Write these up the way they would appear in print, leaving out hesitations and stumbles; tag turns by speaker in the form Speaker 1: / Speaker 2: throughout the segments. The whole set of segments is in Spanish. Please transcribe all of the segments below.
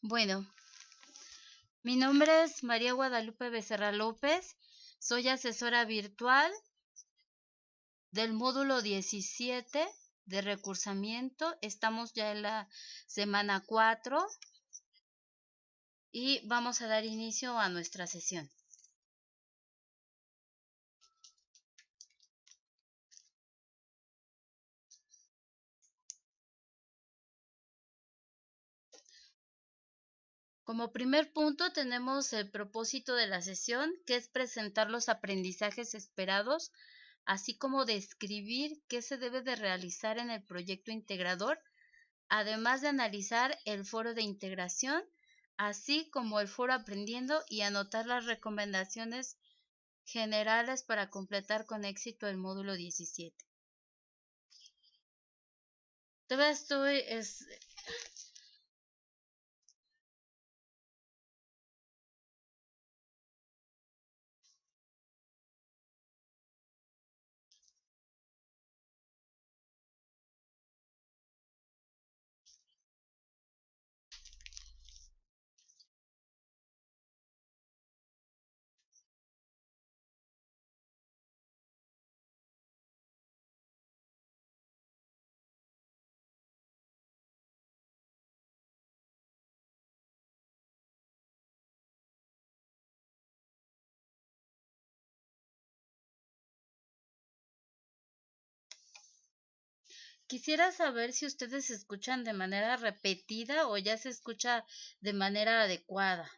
Speaker 1: Bueno, mi nombre es María Guadalupe Becerra López, soy asesora virtual del módulo 17 de recursamiento. Estamos ya en la semana 4 y vamos a dar inicio a nuestra sesión. Como primer punto tenemos el propósito de la sesión, que es presentar los aprendizajes esperados, así como describir qué se debe de realizar en el proyecto integrador, además de analizar el foro de integración, así como el foro aprendiendo y anotar las recomendaciones generales para completar con éxito el módulo 17. Todavía Quisiera saber si ustedes escuchan de manera repetida o ya se escucha de manera adecuada.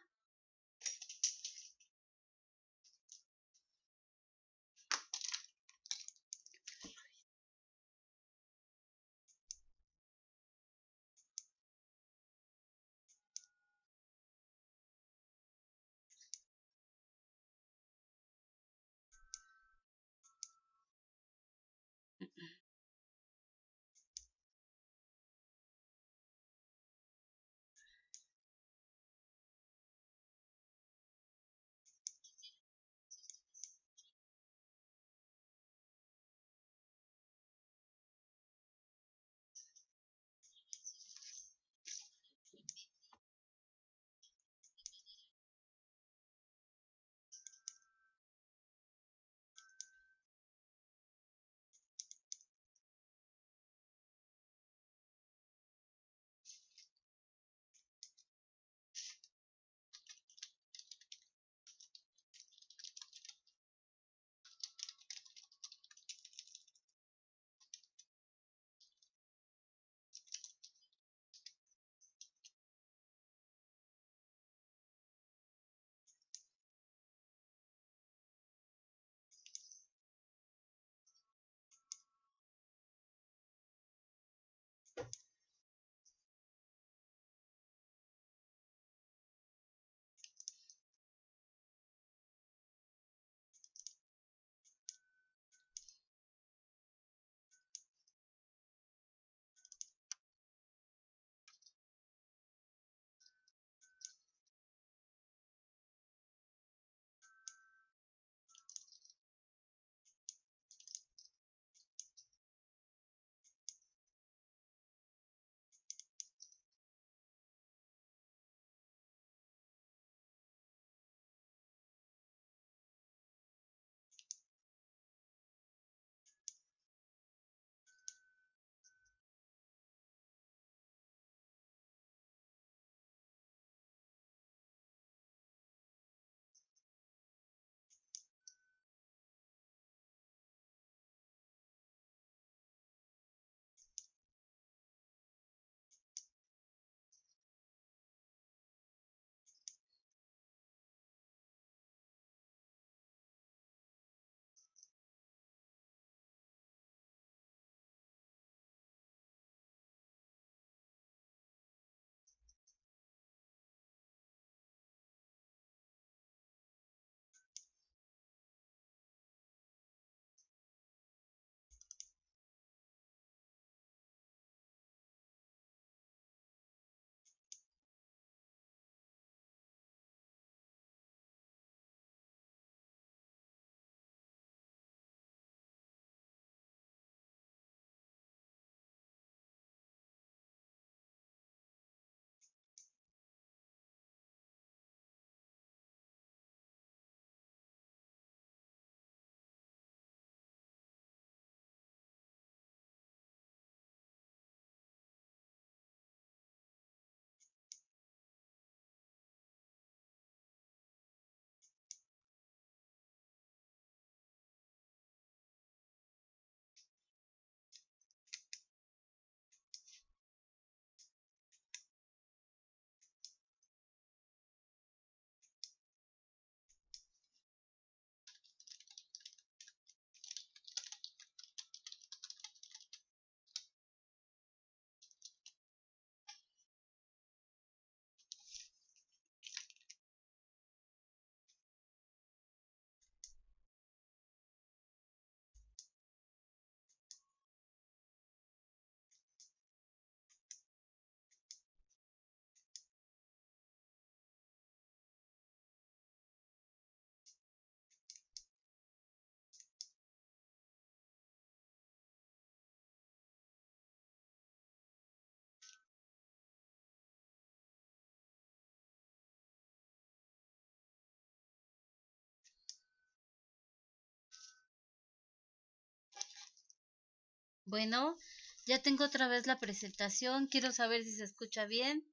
Speaker 1: Bueno, ya tengo otra vez la presentación. Quiero saber si se escucha bien.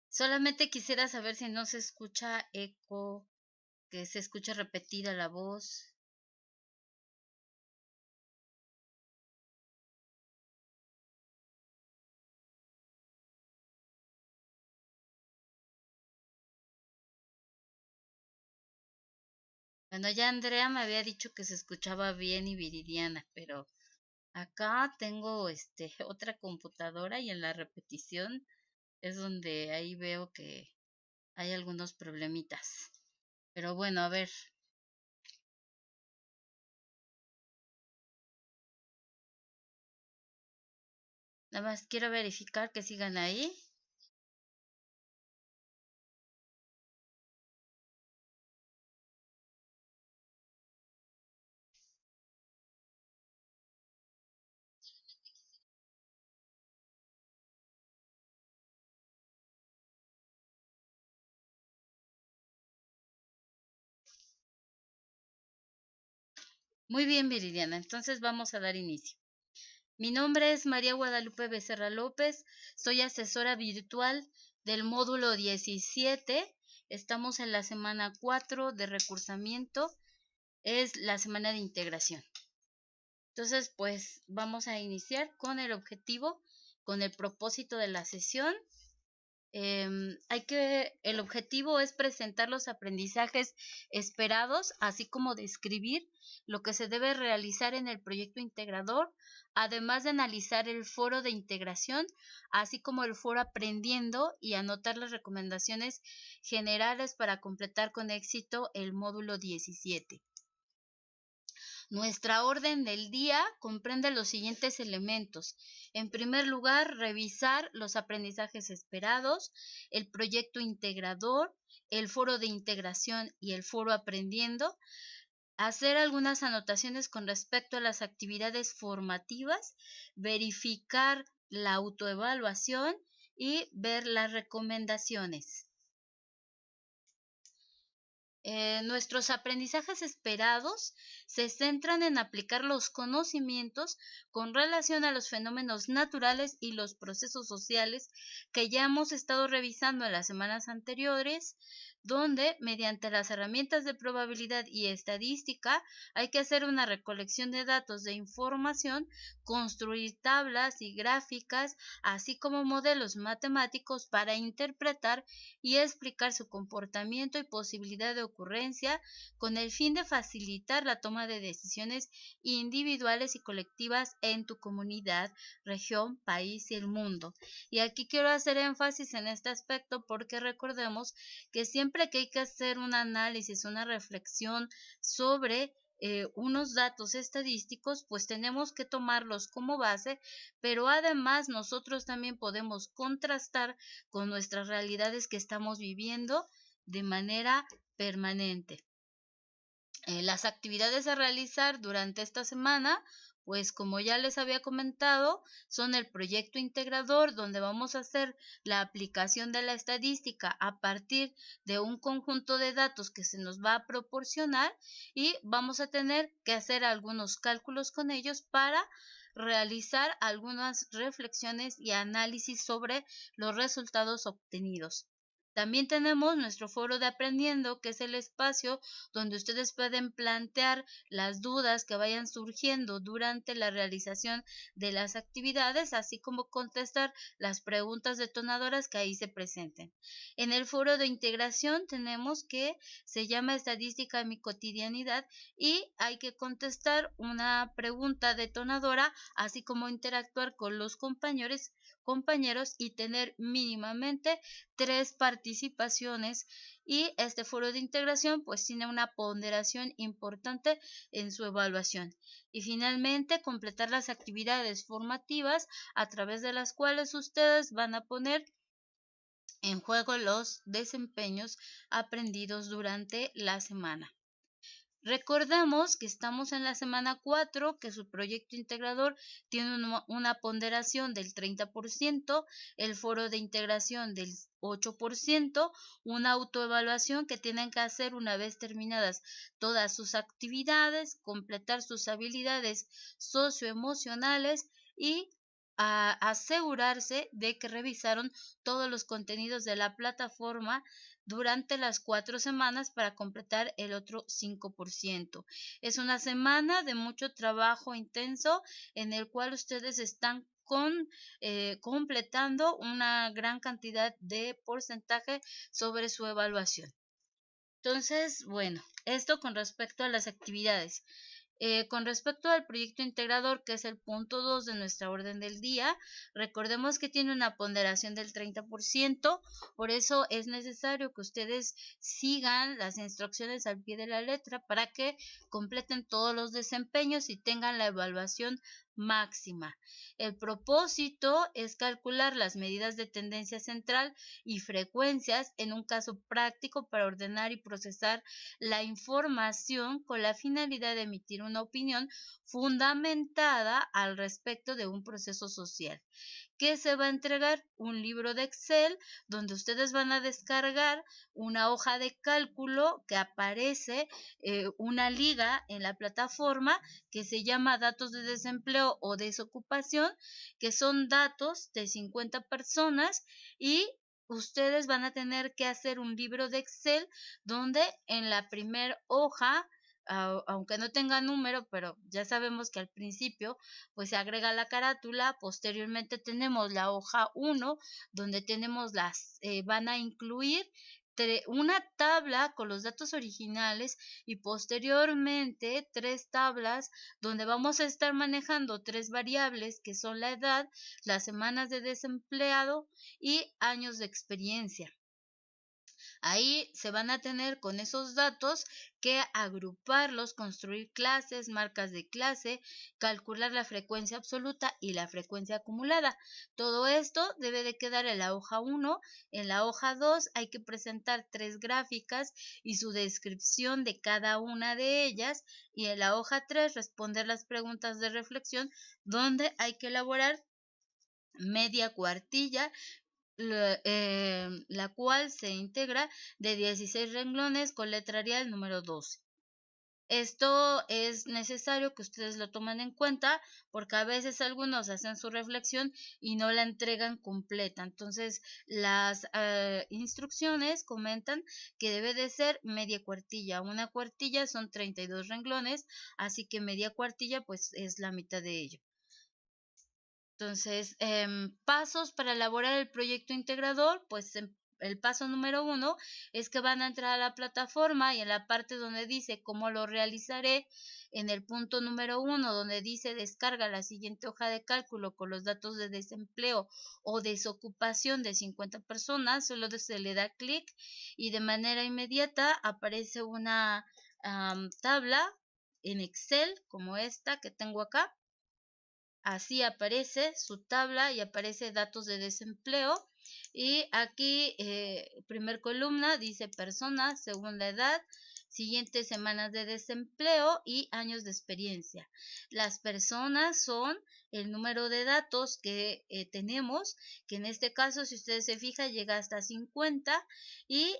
Speaker 1: Solamente quisiera saber si no se escucha eco, que se escucha repetida la voz. Bueno, ya Andrea me había dicho que se escuchaba bien y Viridiana, pero acá tengo otra computadora y en la repetición es donde ahí veo que hay algunos problemitas. Pero bueno, a ver, nada más quiero verificar que sigan ahí. Muy bien, Viridiana, entonces vamos a dar inicio. Mi nombre es María Guadalupe Becerra López, soy asesora virtual del módulo 17. Estamos en la semana 4 de recursamiento, es la semana de integración. Entonces, pues vamos a iniciar con el objetivo, con el propósito de la sesión. El objetivo es presentar los aprendizajes esperados, así como describir lo que se debe realizar en el proyecto integrador, además de analizar el foro de integración, así como el foro aprendiendo y anotar las recomendaciones generales para completar con éxito el módulo 17. Nuestra orden del día comprende los siguientes elementos. En primer lugar, revisar los aprendizajes esperados, el proyecto integrador, el foro de integración y el foro aprendiendo, hacer algunas anotaciones con respecto a las actividades formativas, verificar la autoevaluación y ver las recomendaciones. Nuestros aprendizajes esperados se centran en aplicar los conocimientos con relación a los fenómenos naturales y los procesos sociales que ya hemos estado revisando en las semanas anteriores, donde mediante las herramientas de probabilidad y estadística hay que hacer una recolección de datos de información, construir tablas y gráficas, así como modelos matemáticos para interpretar y explicar su comportamiento y posibilidad de ocurrencia con el fin de facilitar la toma de decisiones individuales y colectivas en tu comunidad, región, país y el mundo. Y aquí quiero hacer énfasis en este aspecto porque recordemos que siempre que hay que hacer un análisis, una reflexión sobre unos datos estadísticos, pues tenemos que tomarlos como base, pero además nosotros también podemos contrastar con nuestras realidades que estamos viviendo de manera permanente. Las actividades a realizar durante esta semana, pues como ya les había comentado, son el proyecto integrador, donde vamos a hacer la aplicación de la estadística a partir de un conjunto de datos que se nos va a proporcionar y vamos a tener que hacer algunos cálculos con ellos para realizar algunas reflexiones y análisis sobre los resultados obtenidos. También tenemos nuestro foro de aprendiendo, que es el espacio donde ustedes pueden plantear las dudas que vayan surgiendo durante la realización de las actividades, así como contestar las preguntas detonadoras que ahí se presenten. En el foro de integración tenemos que se llama Estadística en mi cotidianidad y hay que contestar una pregunta detonadora, así como interactuar con los compañeros y tener mínimamente 3 participaciones, y este foro de integración pues tiene una ponderación importante en su evaluación. Y finalmente, completar las actividades formativas a través de las cuales ustedes van a poner en juego los desempeños aprendidos durante la semana. Recordemos que estamos en la semana 4, que su proyecto integrador tiene una ponderación del 30%, el foro de integración del 8%, una autoevaluación que tienen que hacer una vez terminadas todas sus actividades, completar sus habilidades socioemocionales y asegurarse de que revisaron todos los contenidos de la plataforma durante las 4 semanas para completar el otro 5%. Es una semana de mucho trabajo intenso en el cual ustedes están completando una gran cantidad de porcentaje sobre su evaluación. Entonces, bueno, esto con respecto a las actividades. Con respecto al proyecto integrador, que es el punto 2 de nuestra orden del día, recordemos que tiene una ponderación del 30%, por eso es necesario que ustedes sigan las instrucciones al pie de la letra para que completen todos los desempeños y tengan la evaluación máxima. El propósito es calcular las medidas de tendencia central y frecuencias en un caso práctico para ordenar y procesar la información con la finalidad de emitir una opinión fundamentada al respecto de un proceso social. ¿Qué se va a entregar? Un libro de Excel donde ustedes van a descargar una hoja de cálculo que aparece una liga en la plataforma que se llama datos de desempleo o desocupación, que son datos de 50 personas y ustedes van a tener que hacer un libro de Excel donde en la primera hoja, aunque no tenga número, pero ya sabemos que al principio pues se agrega la carátula, posteriormente tenemos la hoja 1 donde tenemos van a incluir una tabla con los datos originales y posteriormente 3 tablas donde vamos a estar manejando 3 variables que son la edad, las semanas de desempleado y años de experiencia. Ahí se van a tener con esos datos que agruparlos, construir clases, marcas de clase, calcular la frecuencia absoluta y la frecuencia acumulada. Todo esto debe de quedar en la hoja 1. En la hoja 2 hay que presentar 3 gráficas y su descripción de cada una de ellas. Y en la hoja 3 responder las preguntas de reflexión donde hay que elaborar media cuartilla la cual se integra de 16 renglones con letra Arial número 12. Esto es necesario que ustedes lo tomen en cuenta porque a veces algunos hacen su reflexión y no la entregan completa. Entonces, las instrucciones comentan que debe de ser media cuartilla. Una cuartilla son 32 renglones, así que media cuartilla pues es la mitad de ello. Entonces, pasos para elaborar el proyecto integrador, pues el paso número 1 es que van a entrar a la plataforma y en la parte donde dice cómo lo realizaré, en el punto número 1 donde dice descarga la siguiente hoja de cálculo con los datos de desempleo o desocupación de 50 personas, solo se le da clic y de manera inmediata aparece una tabla en Excel como esta que tengo acá. Así aparece su tabla y aparece datos de desempleo y aquí primer columna dice personas según la edad, siguientes semanas de desempleo y años de experiencia. Las personas son el número de datos que tenemos, que en este caso si ustedes se fijan llega hasta 50 y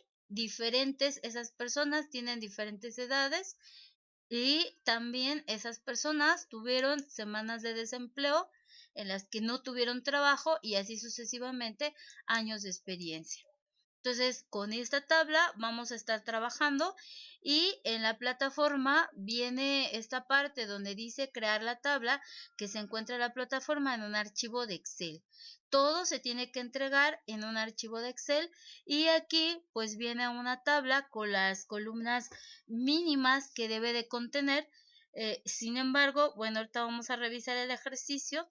Speaker 1: esas personas tienen diferentes edades y también esas personas tuvieron semanas de desempleo en las que no tuvieron trabajo y así sucesivamente años de experiencia. Entonces, con esta tabla vamos a estar trabajando y en la plataforma viene esta parte donde dice crear la tabla que se encuentra en la plataforma en un archivo de Excel. Todo se tiene que entregar en un archivo de Excel y aquí pues viene una tabla con las columnas mínimas que debe de contener. Sin embargo, bueno, ahorita vamos a revisar el ejercicio.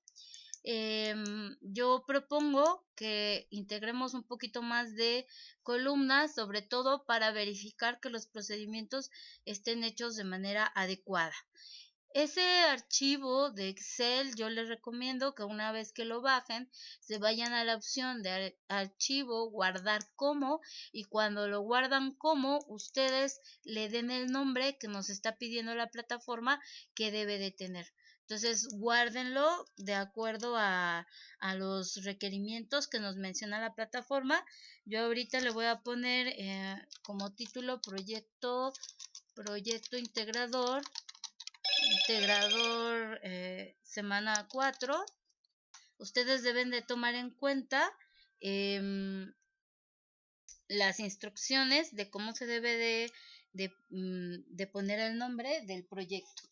Speaker 1: Yo propongo que integremos un poquito más de columnas, sobre todo para verificar que los procedimientos estén hechos de manera adecuada. Ese archivo de Excel yo les recomiendo que una vez que lo bajen se vayan a la opción de archivo, guardar como, y cuando lo guardan como ustedes le den el nombre que nos está pidiendo la plataforma que debe de tener. Entonces guárdenlo de acuerdo a los requerimientos que nos menciona la plataforma. Yo ahorita le voy a poner como título proyecto integrador semana 4. Ustedes deben de tomar en cuenta las instrucciones de cómo se debe de poner el nombre del proyecto.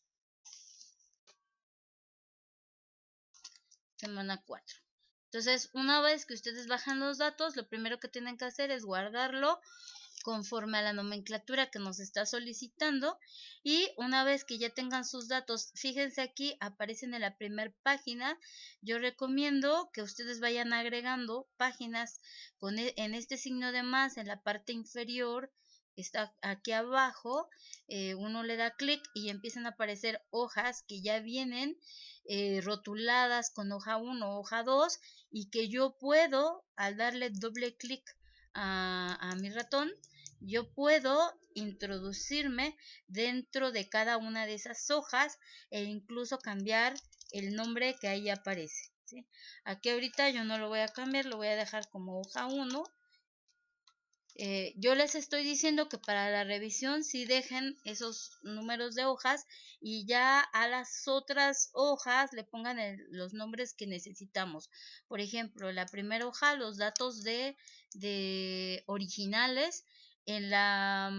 Speaker 1: Semana 4. Entonces, una vez que ustedes bajan los datos, lo primero que tienen que hacer es guardarlo conforme a la nomenclatura que nos está solicitando, y una vez que ya tengan sus datos, fíjense aquí aparecen en la primera página. Yo recomiendo que ustedes vayan agregando páginas en este signo de más en la parte inferior, está aquí abajo. Uno le da clic y empiezan a aparecer hojas que ya vienen rotuladas con hoja 1, hoja 2, y que yo puedo, al darle doble clic a mi ratón, yo puedo introducirme dentro de cada una de esas hojas e incluso cambiar el nombre que ahí aparece, ¿sí? Aquí ahorita yo no lo voy a cambiar, lo voy a dejar como hoja 1. Yo les estoy diciendo que para la revisión sí dejen esos números de hojas y ya a las otras hojas le pongan los nombres que necesitamos. Por ejemplo, la primera hoja, los datos de originales. En la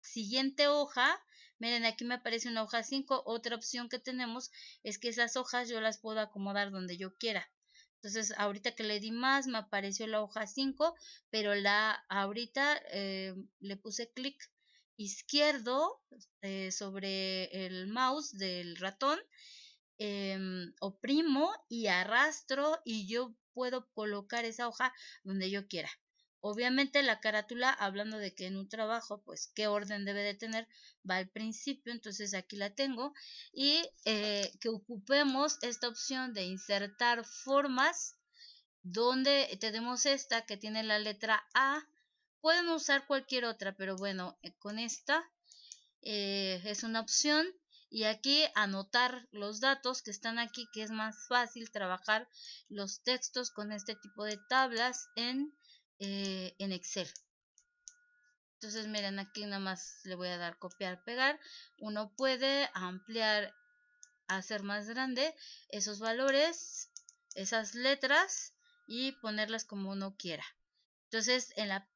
Speaker 1: siguiente hoja, miren, aquí me aparece una hoja 5. Otra opción que tenemos es que esas hojas yo las puedo acomodar donde yo quiera. Entonces, ahorita que le di más, me apareció la hoja 5, pero ahorita le puse clic izquierdo sobre el mouse del ratón, oprimo y arrastro y yo puedo colocar esa hoja donde yo quiera. Obviamente la carátula, hablando de que en un trabajo, pues qué orden debe de tener, va al principio, entonces aquí la tengo, y que ocupemos esta opción de insertar formas, donde tenemos esta que tiene la letra A. Pueden usar cualquier otra, pero bueno, con esta es una opción. Y aquí anotar los datos que están aquí, que es más fácil trabajar los textos con este tipo de tablas en Excel. Entonces miren, aquí nada más le voy a dar copiar, pegar. Uno puede ampliar, hacer más grande esos valores, esas letras, y ponerlas como uno quiera. Entonces en la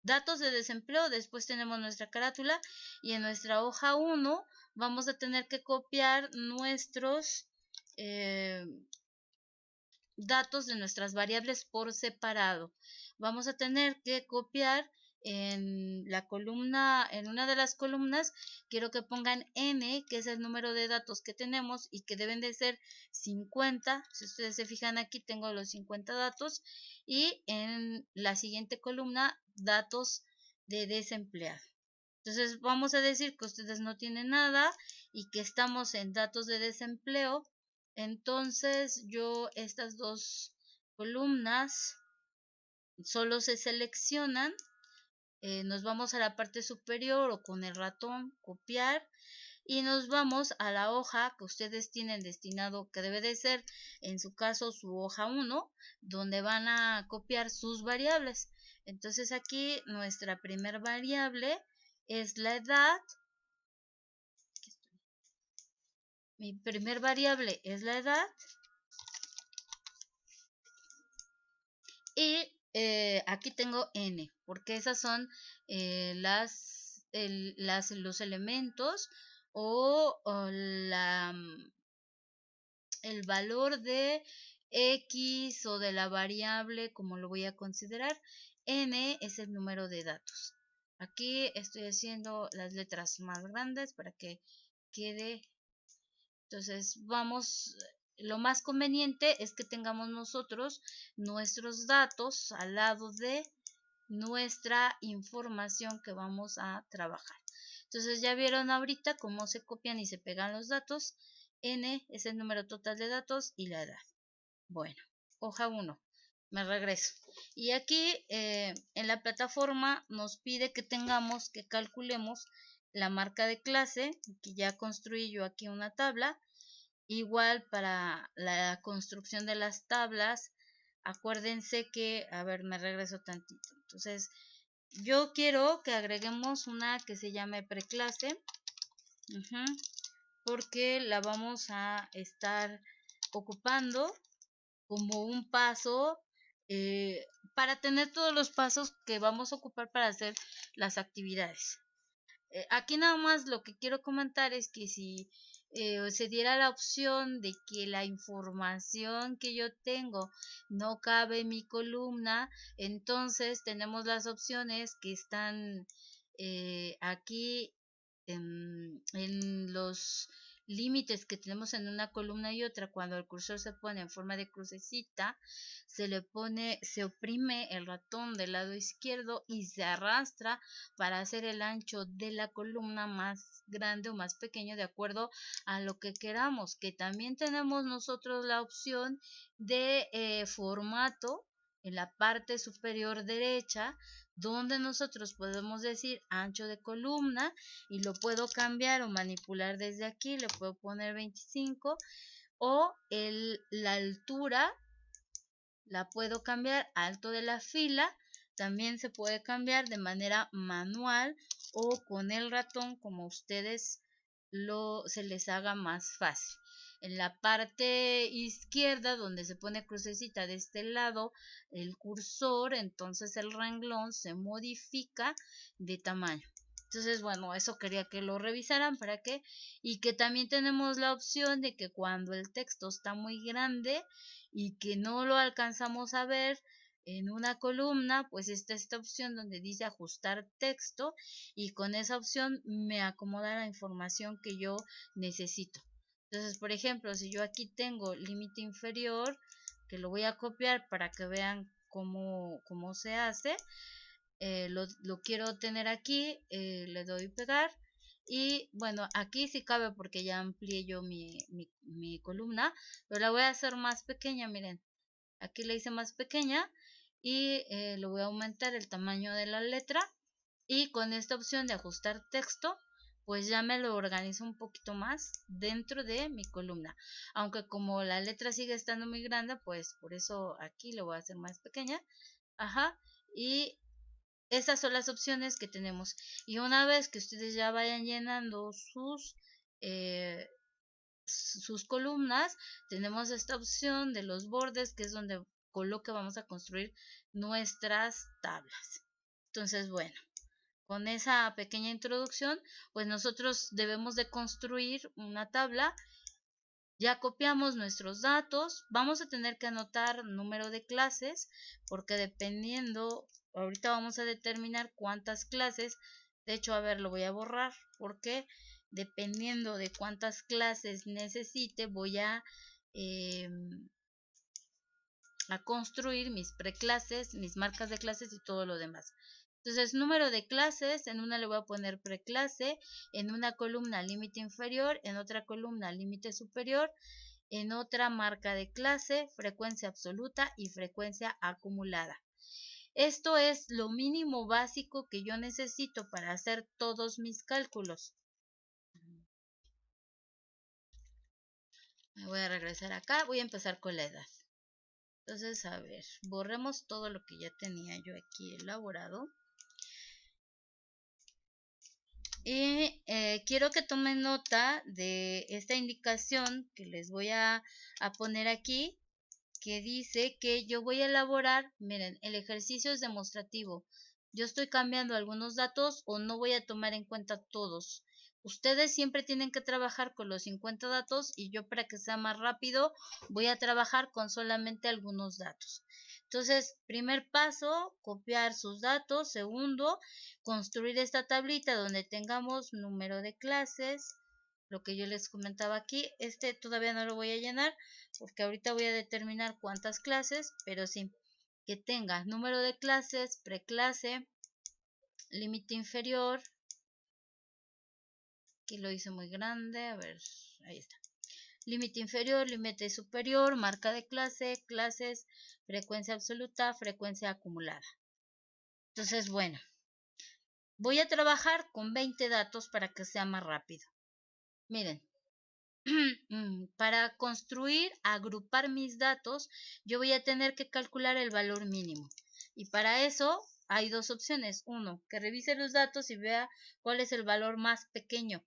Speaker 1: datos de desempleo, después tenemos nuestra carátula, y en nuestra hoja 1 vamos a tener que copiar nuestros datos de nuestras variables por separado. Vamos a tener que copiar en la columna, en una de las columnas, quiero que pongan n, que es el número de datos que tenemos y que deben de ser 50. Si ustedes se fijan aquí, tengo los 50 datos, y en la siguiente columna, datos de desempleado. Entonces vamos a decir que ustedes no tienen nada y que estamos en datos de desempleo. Entonces yo estas dos columnas solo se seleccionan, nos vamos a la parte superior o con el ratón copiar, y nos vamos a la hoja que ustedes tienen destinado, que debe de ser en su caso su hoja 1, donde van a copiar sus variables. Entonces aquí nuestra primer variable es la edad. Mi primer variable es la edad, y aquí tengo n, porque esas son los elementos o el valor de x o de la variable, como lo voy a considerar. N es el número de datos. Aquí estoy haciendo las letras más grandes para que quede. Entonces vamos, lo más conveniente es que tengamos nosotros nuestros datos al lado de nuestra información que vamos a trabajar. Entonces ya vieron ahorita cómo se copian y se pegan los datos. N es el número total de datos y la edad. Bueno, hoja 1. Me regreso. Y aquí en la plataforma nos pide que calculemos la marca de clase, que ya construí yo aquí una tabla. Igual para la construcción de las tablas, acuérdense que, a ver, me regreso tantito. Entonces, yo quiero que agreguemos una que se llame preclase, porque la vamos a estar ocupando como un paso para tener todos los pasos que vamos a ocupar para hacer las actividades. Aquí nada más lo que quiero comentar es que si se diera la opción de que la información que yo tengo no cabe en mi columna, entonces tenemos las opciones que están aquí en los límites que tenemos en una columna y otra. Cuando el cursor se pone en forma de crucecita, se oprime el ratón del lado izquierdo y se arrastra para hacer el ancho de la columna más grande o más pequeño de acuerdo a lo que queramos. Que también tenemos nosotros la opción de formato en la parte superior derecha, donde nosotros podemos decir ancho de columna y lo puedo cambiar o manipular desde aquí. Le puedo poner 25 o la altura la puedo cambiar, alto de la fila también se puede cambiar de manera manual o con el ratón, como ustedes se les haga más fácil. En la parte izquierda, donde se pone crucecita de este lado, el cursor, entonces el renglón se modifica de tamaño. Entonces, bueno, eso quería que lo revisaran para que, y que también tenemos la opción de que cuando el texto está muy grande y que no lo alcanzamos a ver en una columna, pues está esta opción donde dice ajustar texto y con esa opción me acomoda la información que yo necesito. Entonces, por ejemplo, si yo aquí tengo límite inferior, que lo voy a copiar para que vean cómo se hace, lo quiero tener aquí, le doy pegar y bueno, aquí sí cabe porque ya amplié yo mi columna, pero la voy a hacer más pequeña, miren, aquí la hice más pequeña y le voy a aumentar el tamaño de la letra y con esta opción de ajustar texto pues ya me lo organizo un poquito más dentro de mi columna, aunque como la letra sigue estando muy grande, pues por eso aquí lo voy a hacer más pequeña, y esas son las opciones que tenemos. Y una vez que ustedes ya vayan llenando eh, sus columnas, tenemos esta opción de los bordes, que es donde con lo que vamos a construir nuestras tablas. Entonces, bueno, con esa pequeña introducción, pues nosotros debemos de construir una tabla. Ya copiamos nuestros datos, vamos a tener que anotar número de clases, porque dependiendo, ahorita vamos a determinar cuántas clases. De hecho, a ver, lo voy a borrar, porque dependiendo de cuántas clases necesite, voy a construir mis preclases, mis marcas de clases y todo lo demás. Entonces, número de clases, en una le voy a poner preclase, en una columna límite inferior, en otra columna límite superior, en otra marca de clase, frecuencia absoluta y frecuencia acumulada. Esto es lo mínimo básico que yo necesito para hacer todos mis cálculos. Me voy a regresar acá, voy a empezar con la edad. Entonces, a ver, borremos todo lo que ya tenía yo aquí elaborado. Y quiero que tomen nota de esta indicación que les voy a poner aquí, que dice que yo voy a elaborar, miren, el ejercicio es demostrativo. Yo estoy cambiando algunos datos o no voy a tomar en cuenta todos. Ustedes siempre tienen que trabajar con los 50 datos y yo, para que sea más rápido, voy a trabajar con solamente algunos datos. Entonces, primer paso, copiar sus datos. Segundo, construir esta tablita donde tengamos número de clases, lo que yo les comentaba aquí. Este todavía no lo voy a llenar porque ahorita voy a determinar cuántas clases, pero sí, que tenga número de clases, preclase, límite inferior, Aquí lo hice muy grande, a ver, ahí está. Límite inferior, límite superior, marca de clase, clases, frecuencia absoluta, frecuencia acumulada. Entonces, bueno, voy a trabajar con 20 datos para que sea más rápido. Miren, para construir, agrupar mis datos, yo voy a tener que calcular el valor mínimo. Y para eso hay dos opciones. Uno, que revise los datos y vea cuál es el valor más pequeño.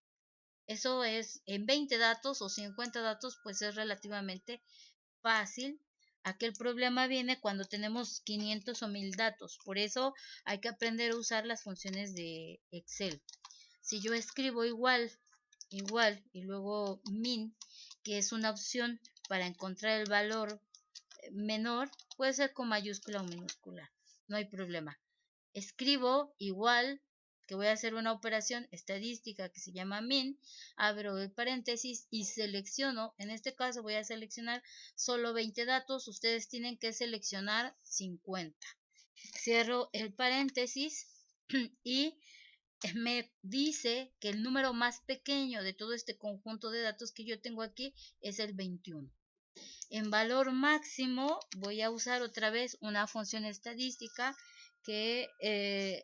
Speaker 1: Eso es en 20 datos o 50 datos, pues es relativamente fácil. Aquel problema viene cuando tenemos 500 o 1000 datos. Por eso hay que aprender a usar las funciones de Excel. Si yo escribo igual y luego min, que es una opción para encontrar el valor menor, puede ser con mayúscula o minúscula, no hay problema. Escribo igual, que voy a hacer una operación estadística que se llama min, abro el paréntesis y selecciono, en este caso voy a seleccionar solo 20 datos, ustedes tienen que seleccionar 50. Cierro el paréntesis y me dice que el número más pequeño de todo este conjunto de datos que yo tengo aquí es el 21. En valor máximo voy a usar otra vez una función estadística que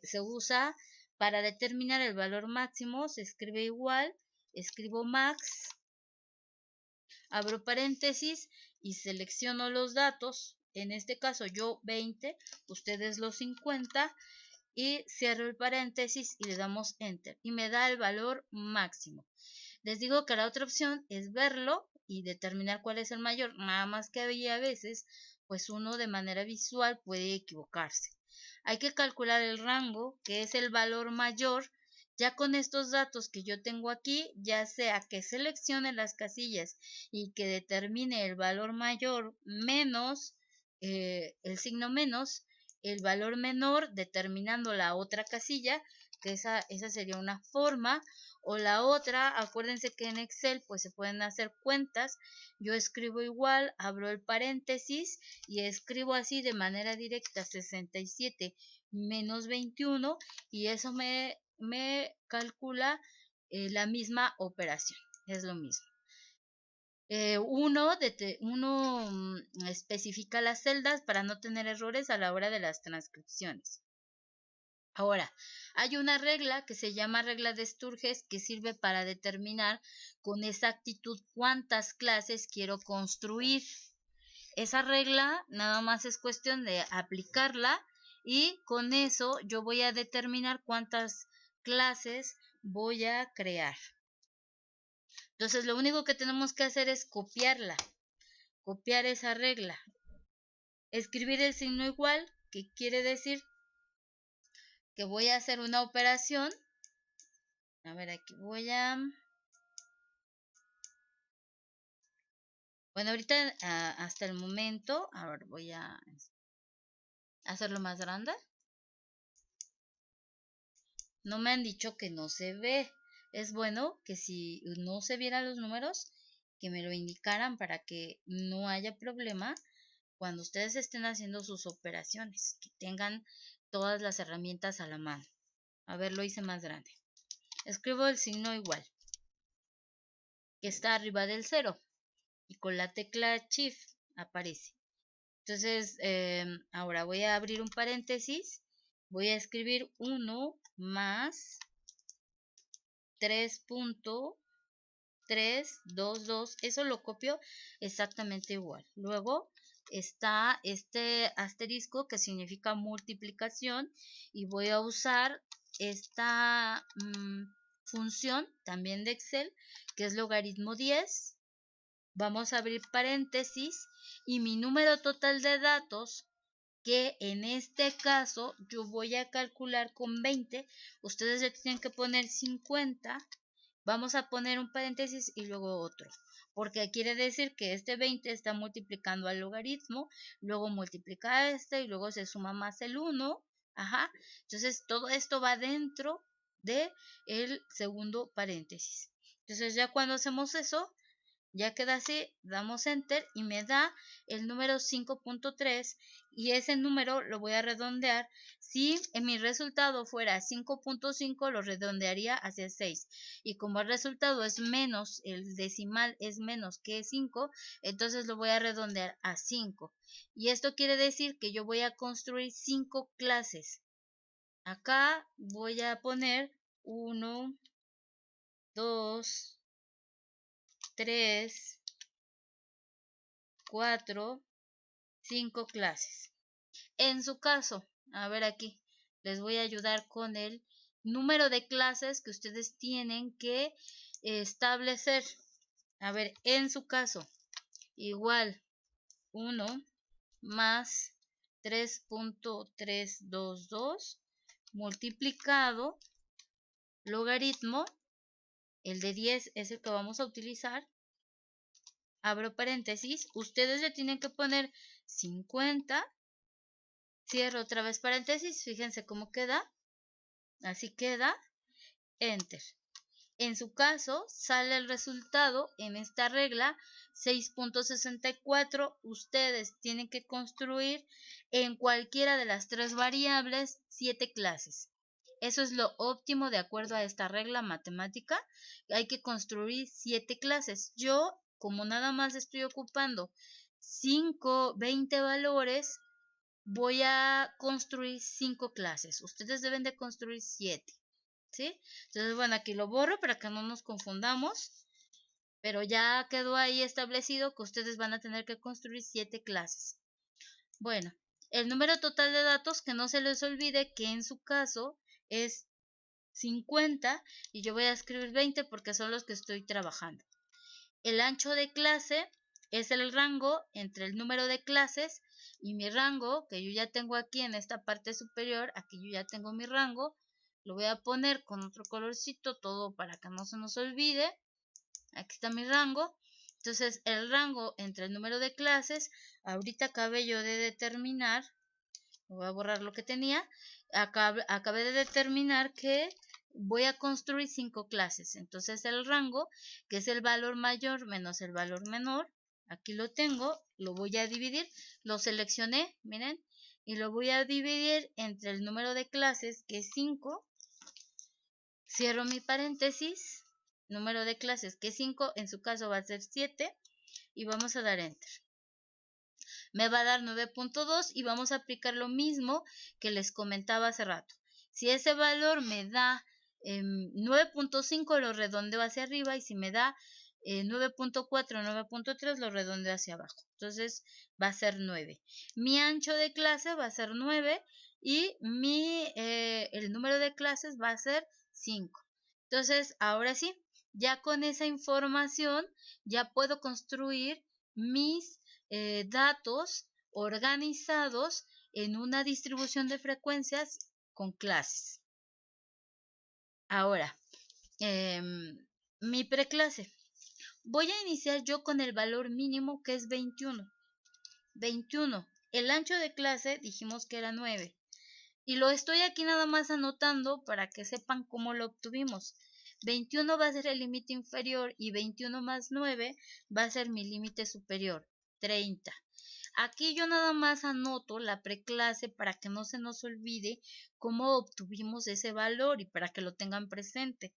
Speaker 1: se usa para determinar el valor máximo. Se escribe igual, escribo max, abro paréntesis y selecciono los datos. En este caso yo 20, ustedes los 50 y cierro el paréntesis y le damos enter y me da el valor máximo. Les digo que la otra opción es verlo y determinar cuál es el mayor, nada más que había a veces pues uno de manera visual puede equivocarse. Hay que calcular el rango, que es el valor mayor. Ya con estos datos que yo tengo aquí, ya sea que seleccione las casillas y que determine el valor mayor menos el signo menos, el valor menor determinando la otra casilla, que esa sería una forma, o la otra, acuérdense que en Excel pues se pueden hacer cuentas. Yo escribo igual, abro el paréntesis y escribo así de manera directa 67 menos 21 y eso me calcula la misma operación, es lo mismo. Uno especifica las celdas para no tener errores a la hora de las transcripciones. Ahora, hay una regla que se llama regla de Sturges que sirve para determinar con exactitud cuántas clases quiero construir. Esa regla nada más es cuestión de aplicarla y con eso yo voy a determinar cuántas clases voy a crear. Entonces lo único que tenemos que hacer es copiarla, copiar esa regla, escribir el signo igual, que quiere decir que voy a hacer una operación. A ver, aquí voy a... Bueno, ahorita hasta el momento, a ver, voy a hacerlo más grande. No me han dicho que no se ve. Es bueno que si no se vieran los números, que me lo indicaran para que no haya problema cuando ustedes estén haciendo sus operaciones, que tengan todas las herramientas a la mano. A ver, lo hice más grande. Escribo el signo igual, que está arriba del 0, y con la tecla Shift aparece. Entonces, ahora voy a abrir un paréntesis, voy a escribir 1 más 3.322, eso lo copio exactamente igual. Luego está este asterisco que significa multiplicación y voy a usar esta función también de Excel que es logaritmo 10. Vamos a abrir paréntesis y mi número total de datos, que en este caso yo voy a calcular con 20, ustedes le tienen que poner 50, vamos a poner un paréntesis y luego otro, porque quiere decir que este 20 está multiplicando al logaritmo, luego multiplica a este y luego se suma más el 1, ajá, entonces todo esto va dentro de el segundo paréntesis. Entonces ya cuando hacemos eso, ya queda así, damos enter y me da el número 5.3 y ese número lo voy a redondear. Si en mi resultado fuera 5.5, lo redondearía hacia 6. Y como el resultado es menos, el decimal es menos que 5, entonces lo voy a redondear a 5. Y esto quiere decir que yo voy a construir 5 clases. Acá voy a poner 1, 2, 3, 4, 5 clases. En su caso, a ver aquí, les voy a ayudar con el número de clases que ustedes tienen que establecer. A ver, en su caso, igual 1 más 3.322 multiplicado logaritmo, el de 10 es el que vamos a utilizar, abro paréntesis, ustedes le tienen que poner 50, cierro otra vez paréntesis, fíjense cómo queda, así queda, enter. En su caso, sale el resultado en esta regla 6.64. Ustedes tienen que construir en cualquiera de las 3 variables 7 clases. Eso es lo óptimo de acuerdo a esta regla matemática. Hay que construir 7 clases. Yo, como nada más estoy ocupando 20 valores, voy a construir 5 clases. Ustedes deben de construir 7. ¿Sí? Entonces, bueno, aquí lo borro para que no nos confundamos, pero ya quedó ahí establecido que ustedes van a tener que construir 7 clases. Bueno, el número total de datos, que no se les olvide que en su caso es 50 y yo voy a escribir 20 porque son los que estoy trabajando. El ancho de clase es el rango entre el número de clases y mi rango, que yo ya tengo aquí en esta parte superior, aquí yo ya tengo mi rango. Lo voy a poner con otro colorcito, todo para que no se nos olvide. Aquí está mi rango. Entonces, el rango entre el número de clases, ahorita acabé yo de determinar, voy a borrar lo que tenía, acabé de determinar que voy a construir 5 clases. Entonces, el rango, que es el valor mayor menos el valor menor, aquí lo tengo, lo voy a dividir, lo seleccioné, miren, y lo voy a dividir entre el número de clases, que es 5, cierro mi paréntesis, número de clases que es 5, en su caso va a ser 7 y vamos a dar enter. Me va a dar 9.2 y vamos a aplicar lo mismo que les comentaba hace rato. Si ese valor me da 9.5 lo redondeo hacia arriba y si me da 9.4, 9.3 lo redondeo hacia abajo. Entonces va a ser 9. Mi ancho de clase va a ser 9 y el número de clases va a ser 5. Entonces, ahora sí, ya con esa información ya puedo construir mis datos organizados en una distribución de frecuencias con clases. Ahora, mi preclase. Voy a iniciar yo con el valor mínimo que es 21. 21. El ancho de clase dijimos que era 9. Y lo estoy aquí nada más anotando para que sepan cómo lo obtuvimos. 21 va a ser el límite inferior y 21 más 9 va a ser mi límite superior, 30. Aquí yo nada más anoto la preclase para que no se nos olvide cómo obtuvimos ese valor y para que lo tengan presente.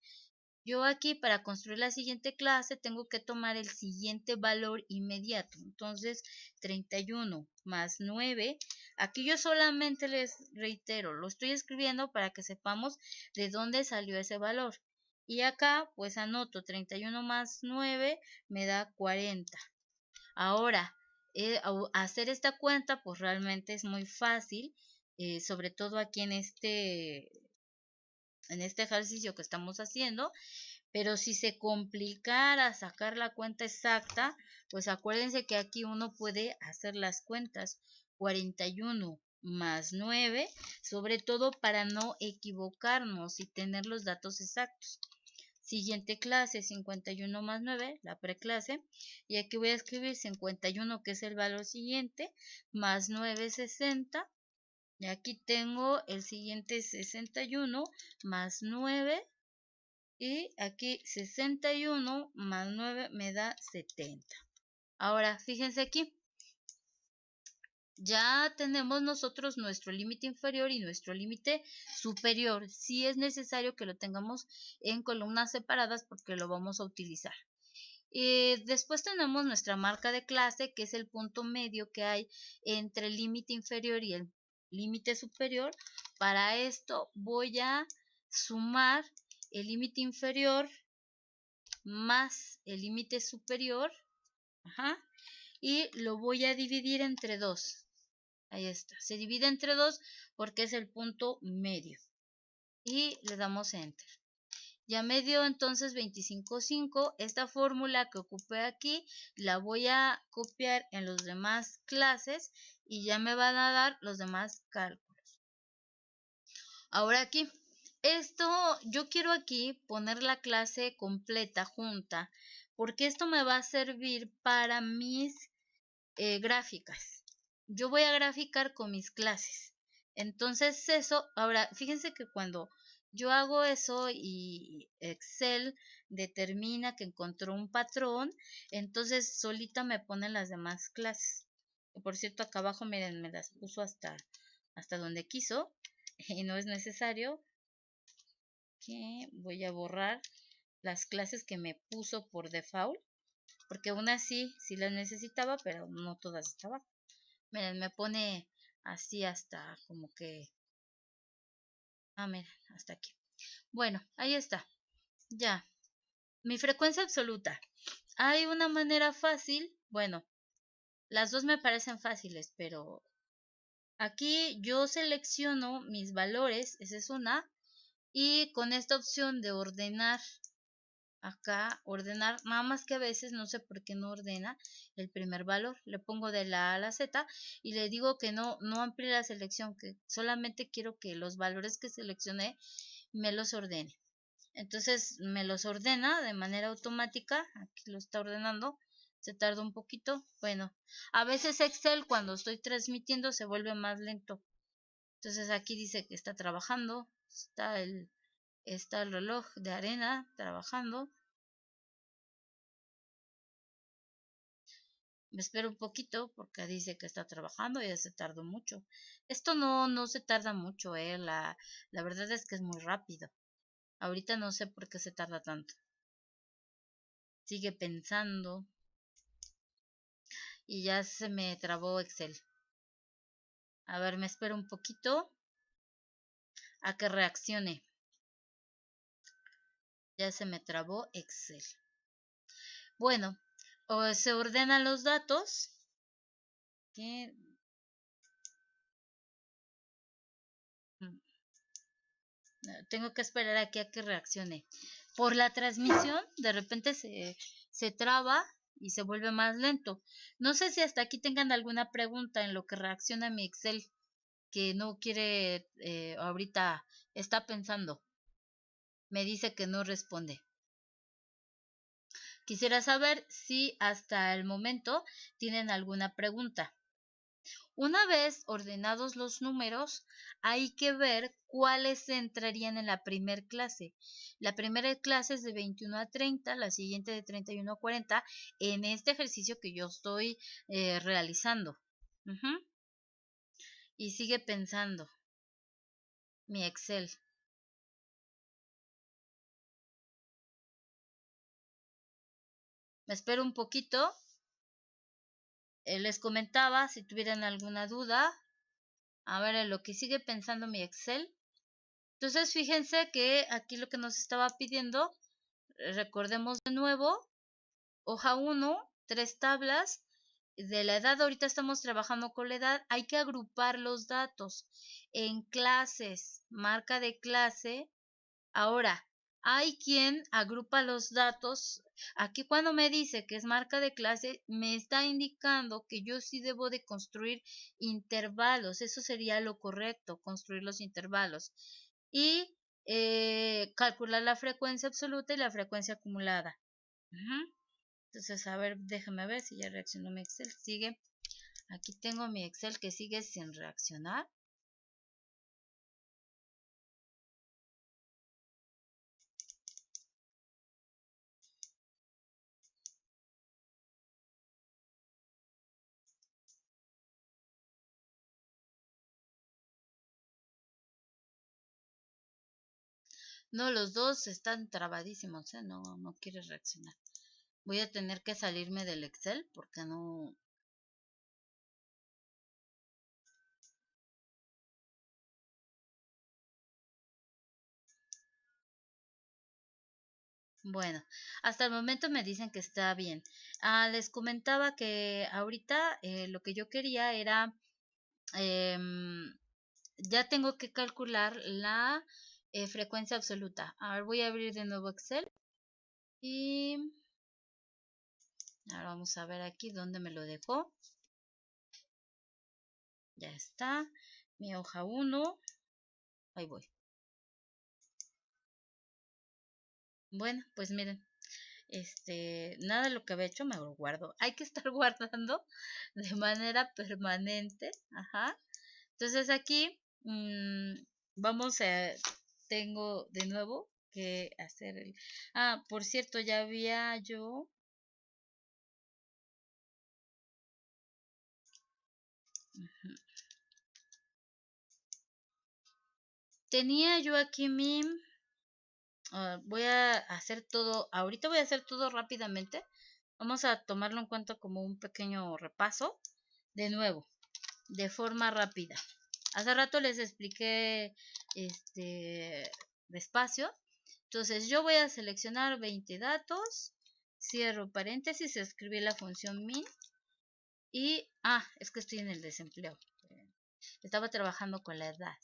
Speaker 1: Yo aquí para construir la siguiente clase tengo que tomar el siguiente valor inmediato. Entonces 31 más 9. Aquí yo solamente les reitero, lo estoy escribiendo para que sepamos de dónde salió ese valor. Y acá pues anoto 31 más 9 me da 40. Ahora, hacer esta cuenta pues realmente es muy fácil, sobre todo aquí en este ejercicio que estamos haciendo. Pero si se complicara sacar la cuenta exacta, pues acuérdense que aquí uno puede hacer las cuentas. 41 más 9, sobre todo para no equivocarnos y tener los datos exactos. Siguiente clase, 51 más 9, la preclase. Y aquí voy a escribir 51, que es el valor siguiente, más 9, 60. Y aquí tengo el siguiente 61 más 9. Y aquí 61 más 9 me da 70. Ahora, fíjense aquí. ya tenemos nosotros nuestro límite inferior y nuestro límite superior. Sí es necesario que lo tengamos en columnas separadas porque lo vamos a utilizar. Después tenemos nuestra marca de clase, que es el punto medio que hay entre el límite inferior y el límite superior. Para esto voy a sumar el límite inferior más el límite superior, y lo voy a dividir entre 2. Ahí está, se divide entre 2 porque es el punto medio. Y le damos Enter. Ya me dio entonces 25,5. Esta fórmula que ocupé aquí la voy a copiar en los demás clases y ya me van a dar los demás cálculos. Ahora aquí, yo quiero aquí poner la clase completa, junta, porque esto me va a servir para mis gráficas. Yo voy a graficar con mis clases. Entonces eso, ahora fíjense que cuando yo hago eso y Excel determina que encontró un patrón, entonces solita me pone las demás clases. Por cierto, acá abajo miren, me las puso hasta donde quiso y no es necesario, que voy a borrar las clases que me puso por default, porque unas sí las necesitaba, pero no todas estaban. Miren, me pone así hasta como que... miren, hasta aquí. Bueno, ahí está. Ya. Mi frecuencia absoluta. Hay una manera fácil. Bueno, las dos me parecen fáciles, pero aquí yo selecciono mis valores. Esa es una. Y con esta opción de ordenar, acá ordenar, nada más que a veces no sé por qué no ordena el primer valor. Le pongo de la A a la Z y le digo que no amplíe la selección, que solamente quiero que los valores que seleccioné me los ordene. Entonces me los ordena de manera automática. Aquí lo está ordenando. Se tarda un poquito. Bueno, a veces Excel cuando estoy transmitiendo se vuelve más lento. Entonces aquí dice que está trabajando. Está el reloj de arena trabajando. Me espero un poquito porque dice que está trabajando y ya se tardó mucho. Esto no se tarda mucho, la verdad es que es muy rápido. Ahorita no sé por qué se tarda tanto. Sigue pensando y ya se me trabó Excel. A ver, me espero un poquito a que reaccione. Ya se me trabó Excel. Bueno, se ordenan los datos. Tengo que esperar aquí a que reaccione. Por la transmisión, de repente se traba y se vuelve más lento. No sé si hasta aquí tengan alguna pregunta en lo que reacciona mi Excel, que no quiere, ahorita está pensando. Me dice que no responde. Quisiera saber si hasta el momento tienen alguna pregunta. Una vez ordenados los números, hay que ver cuáles entrarían en la primer clase. La primera clase es de 21 a 30, la siguiente de 31 a 40, en este ejercicio que yo estoy realizando. Y sigue pensando mi Excel. Me espero un poquito. Les comentaba si tuvieran alguna duda. A ver, en lo que sigue pensando mi Excel. Entonces, fíjense que aquí lo que nos estaba pidiendo, recordemos de nuevo, hoja 1, 3 tablas. De la edad, ahorita estamos trabajando con la edad. Hay que agrupar los datos en clases, marca de clase. Ahora, hay quien agrupa los datos. Aquí cuando me dice que es marca de clase, me está indicando que yo sí debo de construir intervalos. Eso sería lo correcto, construir los intervalos. Y calcular la frecuencia absoluta y la frecuencia acumulada. Entonces, a ver, déjame ver si ya reaccionó mi Excel. Sigue. Aquí tengo mi Excel que sigue sin reaccionar. No, los dos están trabadísimos, ¿eh? No, no quiere reaccionar. Voy a tener que salirme del Excel porque no. Bueno, hasta el momento me dicen que está bien. Les comentaba que ahorita lo que yo quería era, em, ya tengo que calcular la frecuencia absoluta. A ver, voy a abrir de nuevo Excel y ahora vamos a ver aquí dónde me lo dejó. Ya está. Mi hoja 1. Ahí voy. Bueno, pues miren, nada de lo que había hecho me lo guardo. Hay que estar guardando de manera permanente. Ajá. Entonces aquí vamos a, tengo de nuevo que hacer el... Ah, por cierto, ya había yo... Tenía yo aquí mi... voy a hacer todo, ahorita voy a hacer todo rápidamente. Vamos a tomarlo en cuenta como un pequeño repaso. De nuevo, de forma rápida. Hace rato les expliqué despacio. Entonces yo voy a seleccionar 20 datos, cierro paréntesis, escribí la función min y, es que estoy en el desempleo. Estaba trabajando con la edad.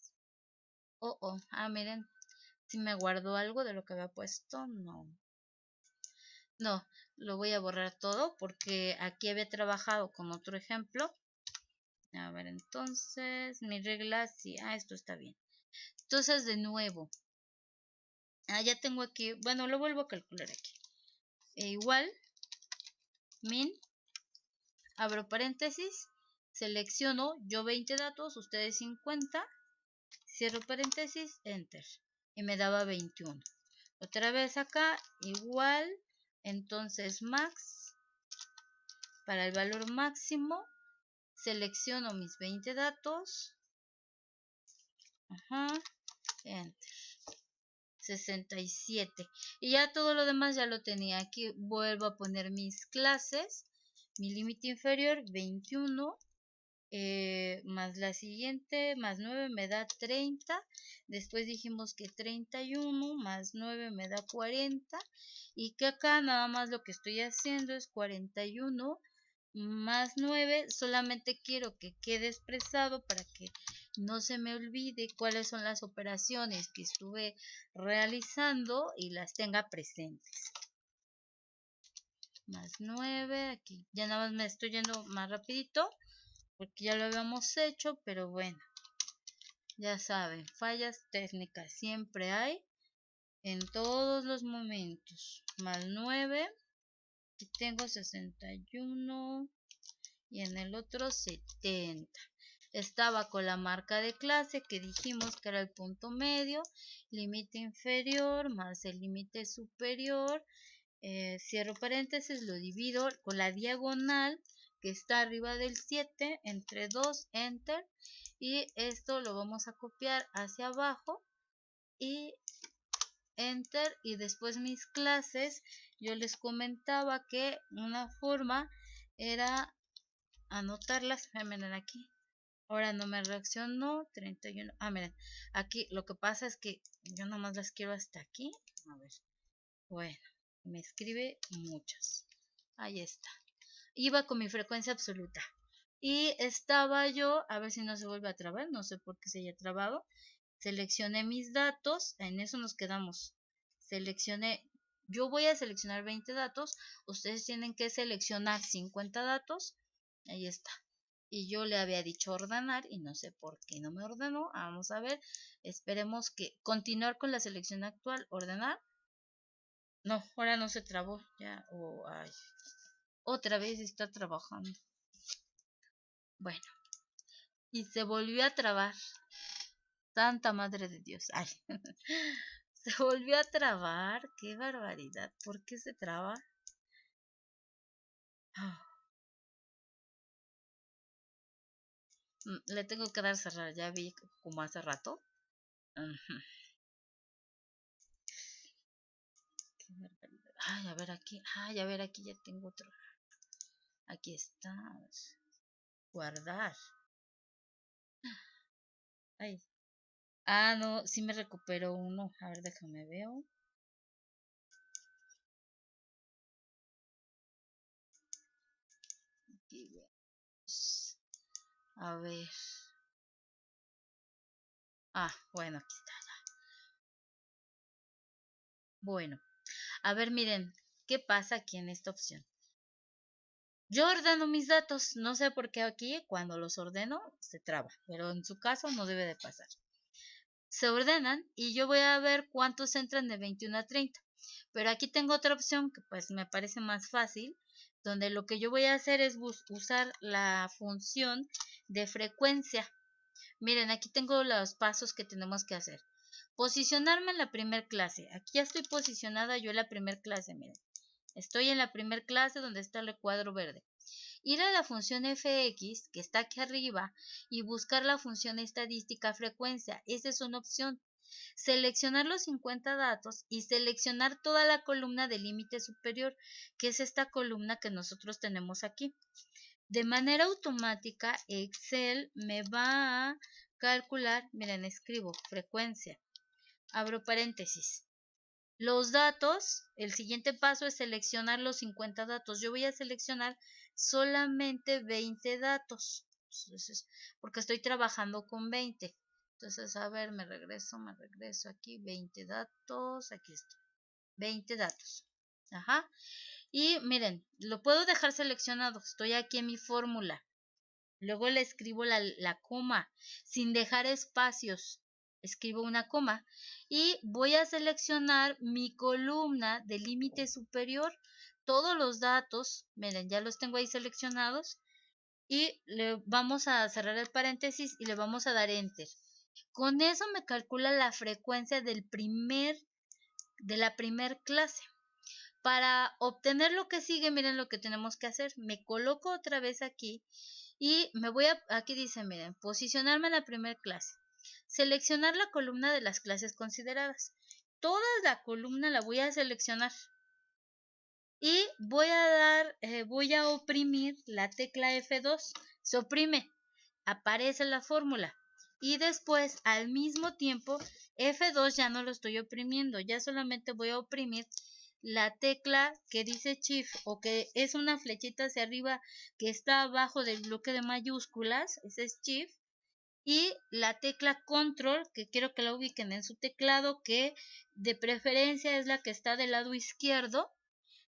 Speaker 1: Miren, si me guardó algo de lo que había puesto, no. No, lo voy a borrar todo porque aquí había trabajado con otro ejemplo. A ver, entonces, mi regla, sí, esto está bien. Entonces, de nuevo, ya tengo aquí, bueno, lo vuelvo a calcular aquí. Igual, min, abro paréntesis, selecciono yo 20 datos, ustedes 50, cierro paréntesis, enter. Y me daba 21. Otra vez acá, igual, entonces max, para el valor máximo, selecciono mis 20 datos, enter. 67 y ya todo lo demás ya lo tenía aquí. Vuelvo a poner mis clases, mi límite inferior 21 más la siguiente más 9 me da 30. Después dijimos que 31 más 9 me da 40 y que acá nada más lo que estoy haciendo es 41 más 9. Solamente quiero que quede expresado para que no se me olvide cuáles son las operaciones que estuve realizando y las tenga presentes. Más 9, aquí ya nada más me estoy yendo más rapidito porque ya lo habíamos hecho, pero bueno, ya saben, fallas técnicas siempre hay en todos los momentos. Más 9, aquí tengo 61 y en el otro 70. Estaba con la marca de clase que dijimos que era el punto medio, límite inferior más el límite superior, cierro paréntesis, lo divido con la diagonal que está arriba del 7 entre 2, enter, y esto lo vamos a copiar hacia abajo y enter. Y después mis clases, yo les comentaba que una forma era anotarlas, miren aquí. Ahora no me reaccionó, 31. Miren, aquí lo que pasa es que yo nomás las quiero hasta aquí. A ver, bueno, me escribe muchas. Ahí está. Iba con mi frecuencia absoluta. Y estaba yo, a ver si no se vuelve a trabar, no sé por qué se haya trabado. Seleccioné mis datos, en eso nos quedamos. Seleccioné, yo voy a seleccionar 20 datos, ustedes tienen que seleccionar 50 datos. Ahí está. Y yo le había dicho ordenar y no sé por qué no me ordenó. Vamos a ver, esperemos que continuar con la selección actual, ordenar. No, ahora no se trabó ya. Otra vez está trabajando. Bueno, y se volvió a trabar. Santa madre de Dios. Se volvió a trabar. Qué barbaridad. ¿Por qué se traba? Le tengo que dar cerrar. Ya vi como hace rato. Ay, a ver aquí. Ay, a ver aquí ya tengo otro. Aquí está. Guardar. Ay. Ah, no, sí me recuperó uno. A ver, déjame veo. Aquí vemos. A ver. Ah, bueno, aquí está. Bueno, a ver, miren, ¿qué pasa aquí en esta opción? Yo ordeno mis datos, no sé por qué aquí cuando los ordeno se traba, pero en su caso no debe de pasar. Se ordenan y yo voy a ver cuántos entran de 21 a 30. Pero aquí tengo otra opción que pues me parece más fácil, donde lo que yo voy a hacer es usar la función de frecuencia. Miren, aquí tengo los pasos que tenemos que hacer. Posicionarme en la primer clase. Aquí ya estoy posicionada yo en la primer clase, miren. Estoy en la primer clase donde está el recuadro verde. Ir a la función fx, que está aquí arriba, y buscar la función estadística frecuencia. Esa es una opción. Seleccionar los 50 datos y seleccionar toda la columna del límite superior, que es esta columna que nosotros tenemos aquí. De manera automática, Excel me va a calcular, miren, escribo frecuencia, abro paréntesis. Los datos, el siguiente paso es seleccionar los 50 datos. Yo voy a seleccionar solamente 20 datos, entonces, porque estoy trabajando con 20. Entonces, a ver, me regreso aquí, 20 datos, aquí está, 20 datos. Ajá. Y miren, lo puedo dejar seleccionado, estoy aquí en mi fórmula. Luego le escribo la coma, sin dejar espacios. Escribo una coma y voy a seleccionar mi columna de límite superior. Todos los datos, miren, ya los tengo ahí seleccionados. Y le vamos a cerrar el paréntesis y le vamos a dar enter. Con eso me calcula la frecuencia de la primer clase. Para obtener lo que sigue, miren lo que tenemos que hacer. Me coloco otra vez aquí y me voy aquí dice, miren, posicionarme en la primera clase. Seleccionar la columna de las clases consideradas. Toda la columna la voy a seleccionar. Y voy a oprimir la tecla F2. Se oprime, aparece la fórmula. Y después, al mismo tiempo, F2 ya no lo estoy oprimiendo, ya solamente voy a oprimir la tecla que dice Shift o que es una flechita hacia arriba que está abajo del bloque de mayúsculas, ese es Shift, y la tecla Control, que quiero que la ubiquen en su teclado, que de preferencia es la que está del lado izquierdo,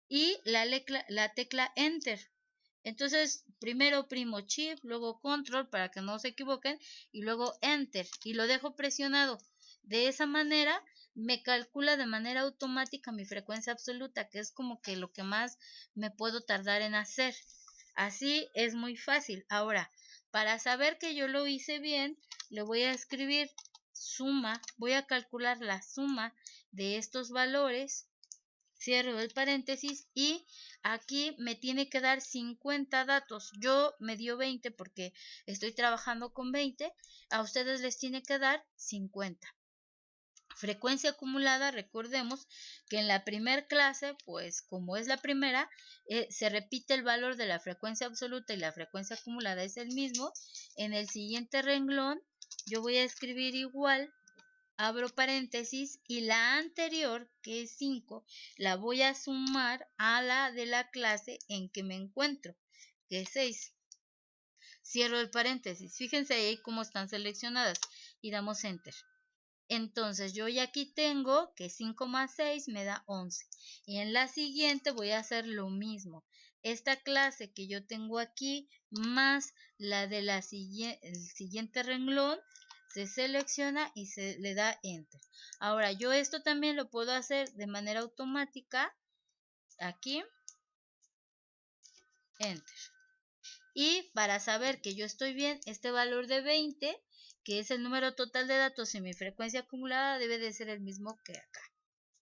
Speaker 1: y la tecla Enter. Entonces, primero oprimo Shift, luego Control para que no se equivoquen y luego Enter y lo dejo presionado. De esa manera me calcula de manera automática mi frecuencia absoluta, que es como que lo que más me puedo tardar en hacer. Así es muy fácil. Ahora, para saber que yo lo hice bien, le voy a escribir suma, voy a calcular la suma de estos valores. Cierro el paréntesis y aquí me tiene que dar 50 datos. Yo me dio 20 porque estoy trabajando con 20. A ustedes les tiene que dar 50. Frecuencia acumulada, recordemos que en la primera clase, pues como es la primera, se repite el valor de la frecuencia absoluta y la frecuencia acumulada es el mismo. En el siguiente renglón yo voy a escribir igual, abro paréntesis y la anterior, que es 5, la voy a sumar a la de la clase en que me encuentro, que es 6. Cierro el paréntesis. Fíjense ahí cómo están seleccionadas y damos enter. Entonces yo ya aquí tengo que 5 más 6 me da 11. Y en la siguiente voy a hacer lo mismo. Esta clase que yo tengo aquí más la de el siguiente renglón se selecciona y se le da enter. Ahora yo esto también lo puedo hacer de manera automática. Aquí, enter. Y para saber que yo estoy bien, este valor de 20, que es el número total de datos y mi frecuencia acumulada, debe de ser el mismo que acá.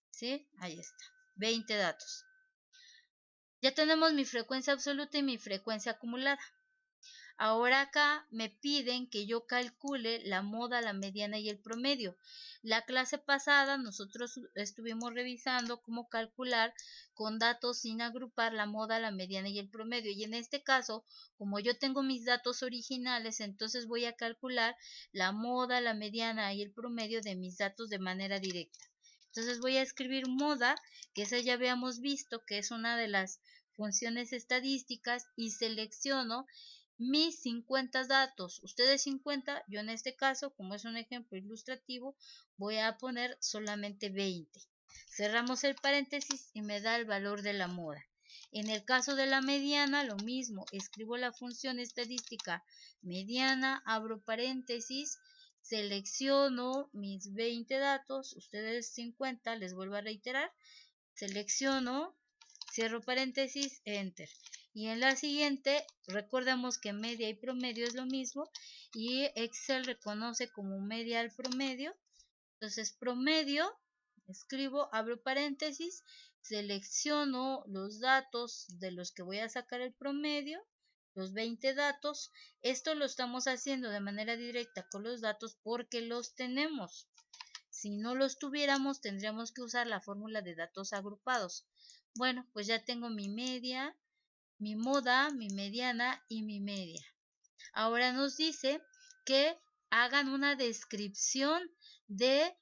Speaker 1: ¿Sí? Ahí está. 20 datos. Ya tenemos mi frecuencia absoluta y mi frecuencia acumulada. Ahora acá me piden que yo calcule la moda, la mediana y el promedio. La clase pasada nosotros estuvimos revisando cómo calcular con datos sin agrupar la moda, la mediana y el promedio. Y en este caso, como yo tengo mis datos originales, entonces voy a calcular la moda, la mediana y el promedio de mis datos de manera directa. Entonces voy a escribir moda, que esa ya habíamos visto que es una de las funciones estadísticas, y selecciono mis 50 datos. Ustedes 50, yo en este caso, como es un ejemplo ilustrativo, voy a poner solamente 20. Cerramos el paréntesis y me da el valor de la moda. En el caso de la mediana, lo mismo, escribo la función estadística mediana, abro paréntesis, selecciono mis 20 datos, ustedes 50, les vuelvo a reiterar, selecciono, cierro paréntesis, enter. Y en la siguiente, recordemos que media y promedio es lo mismo, y Excel reconoce como media al promedio. Entonces, promedio, escribo, abro paréntesis, selecciono los datos de los que voy a sacar el promedio, los 20 datos. Esto lo estamos haciendo de manera directa con los datos porque los tenemos. Si no los tuviéramos, tendríamos que usar la fórmula de datos agrupados. Bueno, pues ya tengo mi media, mi moda, mi mediana y mi media. Ahora nos dice que hagan una descripción de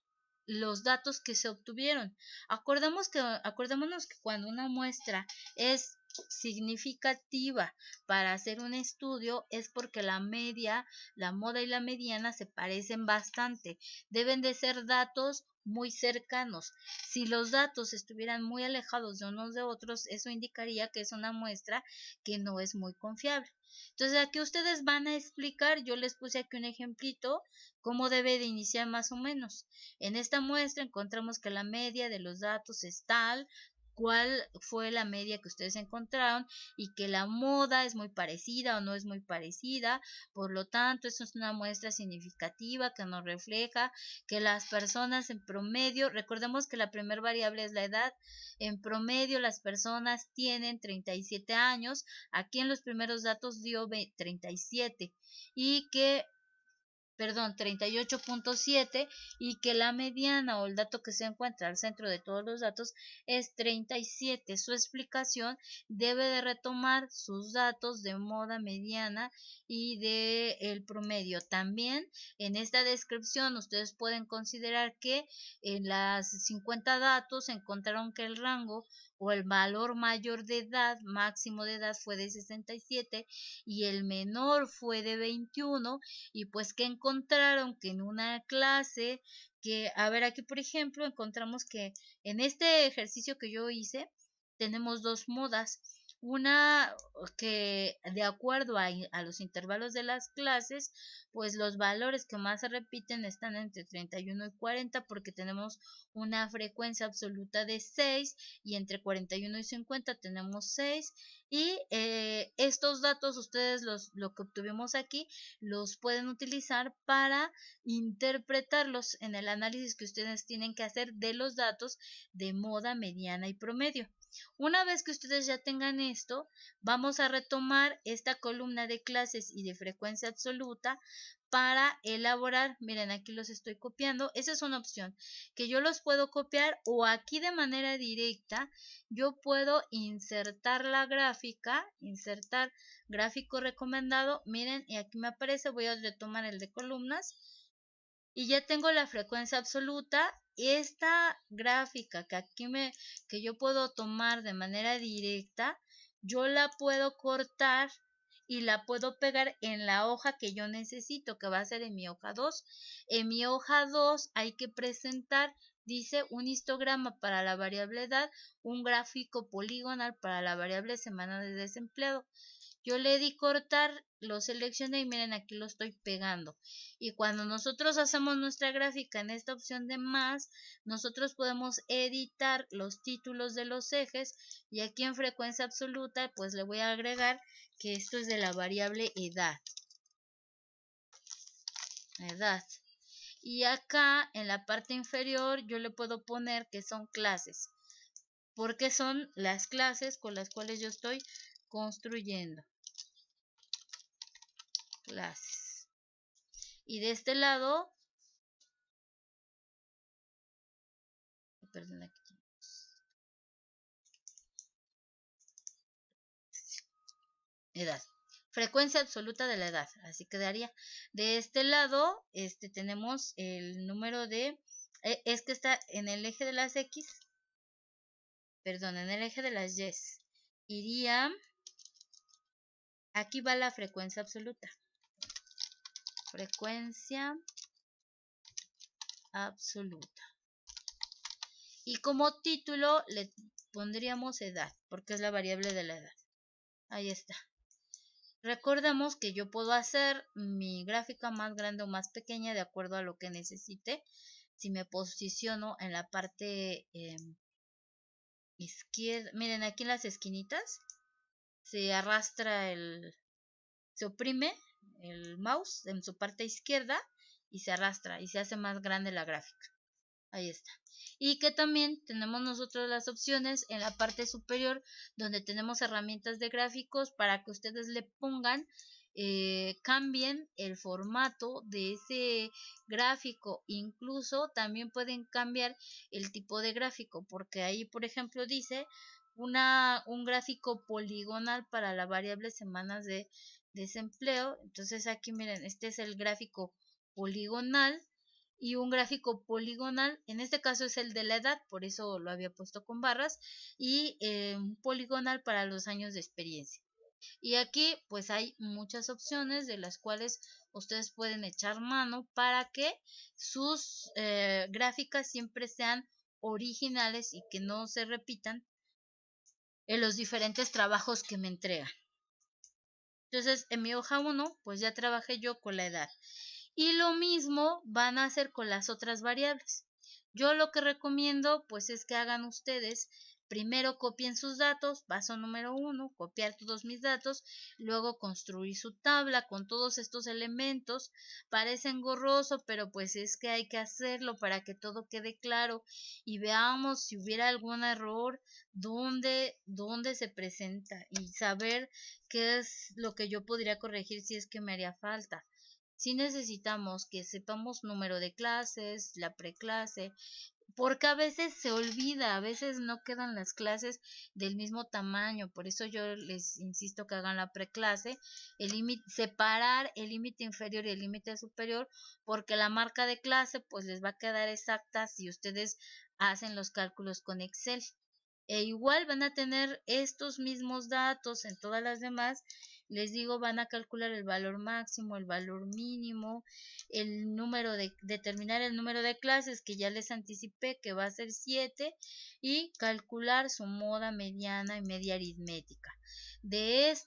Speaker 1: los datos que se obtuvieron. Acordémonos que cuando una muestra es significativa para hacer un estudio es porque la media, la moda y la mediana se parecen bastante. Deben de ser datos muy cercanos. Si los datos estuvieran muy alejados de unos de otros, eso indicaría que es una muestra que no es muy confiable. Entonces aquí ustedes van a explicar, yo les puse aquí un ejemplito, cómo debe de iniciar más o menos. En esta muestra encontramos que la media de los datos es tal, cuál fue la media que ustedes encontraron, y que la moda es muy parecida o no es muy parecida. Por lo tanto, eso es una muestra significativa que nos refleja que las personas en promedio, recordemos que la primera variable es la edad, en promedio las personas tienen 37 años, aquí en los primeros datos dio 37, y que 38.7, y que la mediana o el dato que se encuentra al centro de todos los datos es 37. Su explicación debe de retomar sus datos de moda, mediana y de el promedio. También en esta descripción ustedes pueden considerar que en las 50 datos encontraron que el rango o el valor mayor de edad, máximo de edad, fue de 67 y el menor fue de 21, y pues que encontraron que en una clase, que, a ver, aquí por ejemplo encontramos que en este ejercicio que yo hice tenemos dos modas. Una que de acuerdo a los intervalos de las clases, pues los valores que más se repiten están entre 31 y 40 porque tenemos una frecuencia absoluta de 6, y entre 41 y 50 tenemos 6. Y estos datos ustedes lo que obtuvimos aquí los pueden utilizar para interpretarlos en el análisis que ustedes tienen que hacer de los datos de moda, mediana y promedio. Una vez que ustedes ya tengan esto, vamos a retomar esta columna de clases y de frecuencia absoluta para elaborar, miren, aquí los estoy copiando, esa es una opción, que yo los puedo copiar, o aquí de manera directa yo puedo insertar la gráfica, insertar gráfico recomendado, miren, y aquí me aparece, voy a retomar el de columnas, y ya tengo la frecuencia absoluta. Esta gráfica que yo puedo tomar de manera directa, yo la puedo cortar y la puedo pegar en la hoja que yo necesito, que va a ser en mi hoja 2. En mi hoja 2 hay que presentar, dice, un histograma para la variable edad, un gráfico poligonal para la variable semana de desempleado. Yo le di cortar, lo seleccioné y miren, aquí lo estoy pegando. Y cuando nosotros hacemos nuestra gráfica en esta opción de más, nosotros podemos editar los títulos de los ejes, y aquí en frecuencia absoluta pues le voy a agregar que esto es de la variable edad. Y acá en la parte inferior yo le puedo poner que son clases, porque son las clases con las cuales yo estoy construyendo. clases. Y de este lado, perdón, aquí, edad. Frecuencia absoluta de la edad. Así quedaría. De este lado, tenemos el número de... es que está en el eje de las X. Perdón, en el eje de las Y. Iría... Aquí va la frecuencia absoluta. Frecuencia absoluta. Y como título le pondríamos edad, porque es la variable de la edad. Ahí está. Recordemos que yo puedo hacer mi gráfica más grande o más pequeña de acuerdo a lo que necesite. Si me posiciono en la parte izquierda, miren aquí en las esquinitas, se arrastra se oprime el mouse en su parte izquierda y se arrastra y se hace más grande la gráfica. Ahí está. Y que también tenemos nosotros las opciones en la parte superior donde tenemos herramientas de gráficos para que ustedes le pongan, cambien el formato de ese gráfico. Incluso también pueden cambiar el tipo de gráfico, porque ahí por ejemplo dice un gráfico poligonal para la variable semanas de desempleo. Entonces aquí miren, este es el gráfico poligonal. Y un gráfico poligonal, en este caso es el de la edad, por eso lo había puesto con barras, y un poligonal para los años de experiencia. Y aquí pues hay muchas opciones de las cuales ustedes pueden echar mano para que sus gráficas siempre sean originales y que no se repitan en los diferentes trabajos que me entregan. Entonces en mi hoja 1 pues ya trabajé yo con la edad. Y lo mismo van a hacer con las otras variables. Yo lo que recomiendo pues es que hagan ustedes, primero copien sus datos, paso número 1, copiar todos mis datos, luego construir su tabla con todos estos elementos. Parece engorroso, pero pues es que hay que hacerlo para que todo quede claro y veamos si hubiera algún error, dónde se presenta y saber qué es lo que yo podría corregir si es que me haría falta. Si necesitamos que sepamos número de clases, la preclase, porque a veces se olvida, a veces no quedan las clases del mismo tamaño, por eso yo les insisto que hagan la preclase, separar el límite inferior y el límite superior, porque la marca de clase pues les va a quedar exacta si ustedes hacen los cálculos con Excel. E igual van a tener estos mismos datos en todas las demás. Les digo, van a calcular el valor máximo, el valor mínimo, determinar el número de clases que ya les anticipé que va a ser 7 y calcular su moda, mediana y media aritmética. De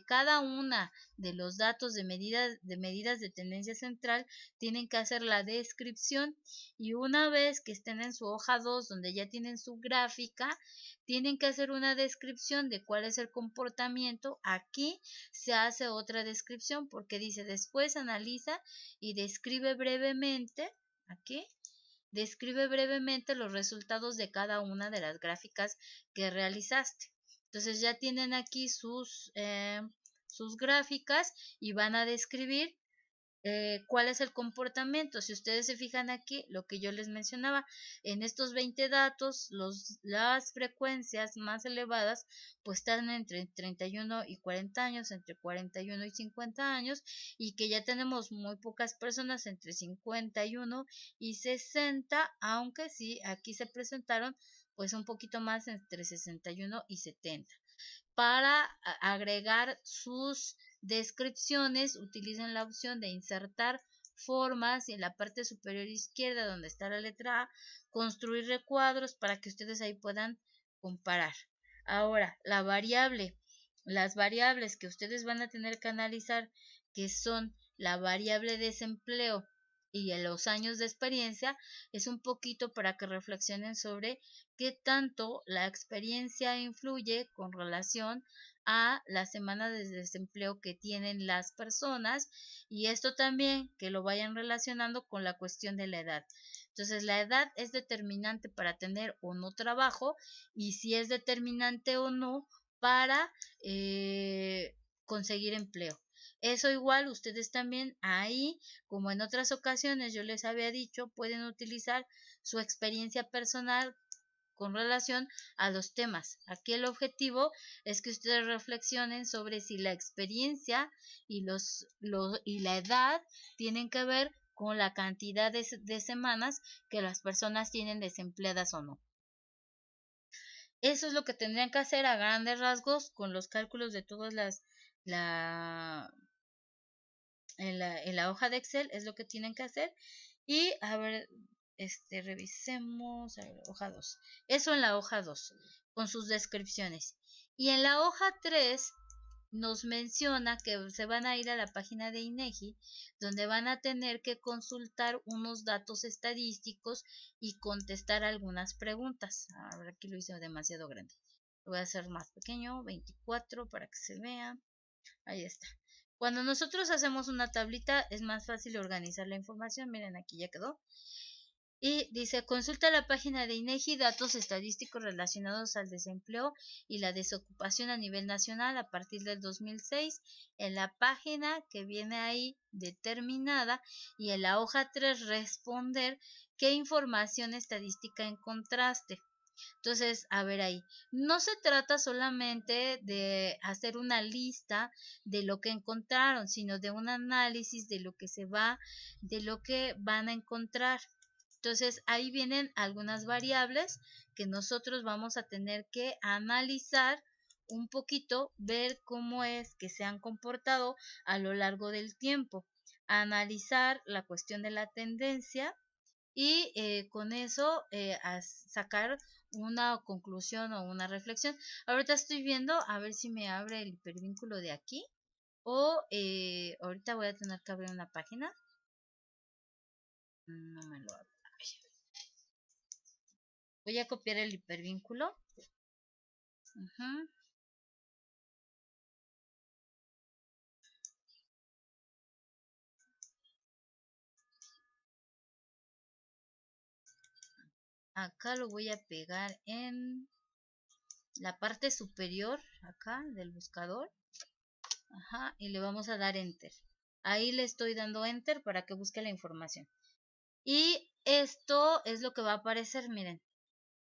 Speaker 1: cada una de los datos de medidas de tendencia central, tienen que hacer la descripción y una vez que estén en su hoja 2 donde ya tienen su gráfica, tienen que hacer una descripción de cuál es el comportamiento. Aquí se hace otra descripción porque dice después analiza y describe brevemente, aquí describe brevemente los resultados de cada una de las gráficas que realizaste. Entonces ya tienen aquí sus gráficas y van a describir cuál es el comportamiento. Si ustedes se fijan aquí, lo que yo les mencionaba, en estos 20 datos, las frecuencias más elevadas pues están entre 31 y 40 años, entre 41 y 50 años, y que ya tenemos muy pocas personas entre 51 y 60, aunque sí, aquí se presentaron pues un poquito más entre 61 y 70. Para agregar sus descripciones, utilicen la opción de insertar formas y en la parte superior izquierda donde está la letra A, construir recuadros para que ustedes ahí puedan comparar. Ahora, las variables que ustedes van a tener que analizar, que son la variable desempleo y los años de experiencia, es un poquito para que reflexionen sobre qué tanto la experiencia influye con relación a la semana de desempleo que tienen las personas, y esto también que lo vayan relacionando con la cuestión de la edad. Entonces la edad es determinante para tener o no trabajo, y si es determinante o no para conseguir empleo. Eso igual ustedes también ahí, como en otras ocasiones yo les había dicho, pueden utilizar su experiencia personal con relación a los temas. Aquí el objetivo es que ustedes reflexionen sobre si la experiencia y y la edad tienen que ver con la cantidad de semanas que las personas tienen desempleadas o no. Eso es lo que tendrían que hacer a grandes rasgos con los cálculos de todas la, en la hoja de Excel, es lo que tienen que hacer. Y a ver, revisemos, a ver, hoja 2. Eso en la hoja 2, con sus descripciones. Y en la hoja 3 nos menciona que se van a ir a la página de INEGI, donde van a tener que consultar unos datos estadísticos y contestar algunas preguntas. A ver, aquí lo hice demasiado grande. Lo voy a hacer más pequeño, 24 para que se vea. Ahí está. Cuando nosotros hacemos una tablita es más fácil organizar la información. Miren, aquí ya quedó. Y dice, consulta la página de INEGI datos estadísticos relacionados al desempleo y la desocupación a nivel nacional a partir del 2006 en la página que viene ahí determinada y en la hoja 3 responder qué información estadística encontraste. Entonces, a ver ahí, no se trata solamente de hacer una lista de lo que encontraron, sino de un análisis de lo que de lo que van a encontrar. Entonces, ahí vienen algunas variables que nosotros vamos a tener que analizar un poquito, ver cómo es que se han comportado a lo largo del tiempo, analizar la cuestión de la tendencia y con eso a sacar una conclusión o una reflexión. Ahorita estoy viendo a ver si me abre el hipervínculo de aquí o ahorita voy a tener que abrir una página. No me lo abre. Voy a copiar el hipervínculo. Acá lo voy a pegar en la parte superior acá del buscador. Y le vamos a dar enter. Ahí le estoy dando enter para que busque la información. Y esto es lo que va a aparecer, miren.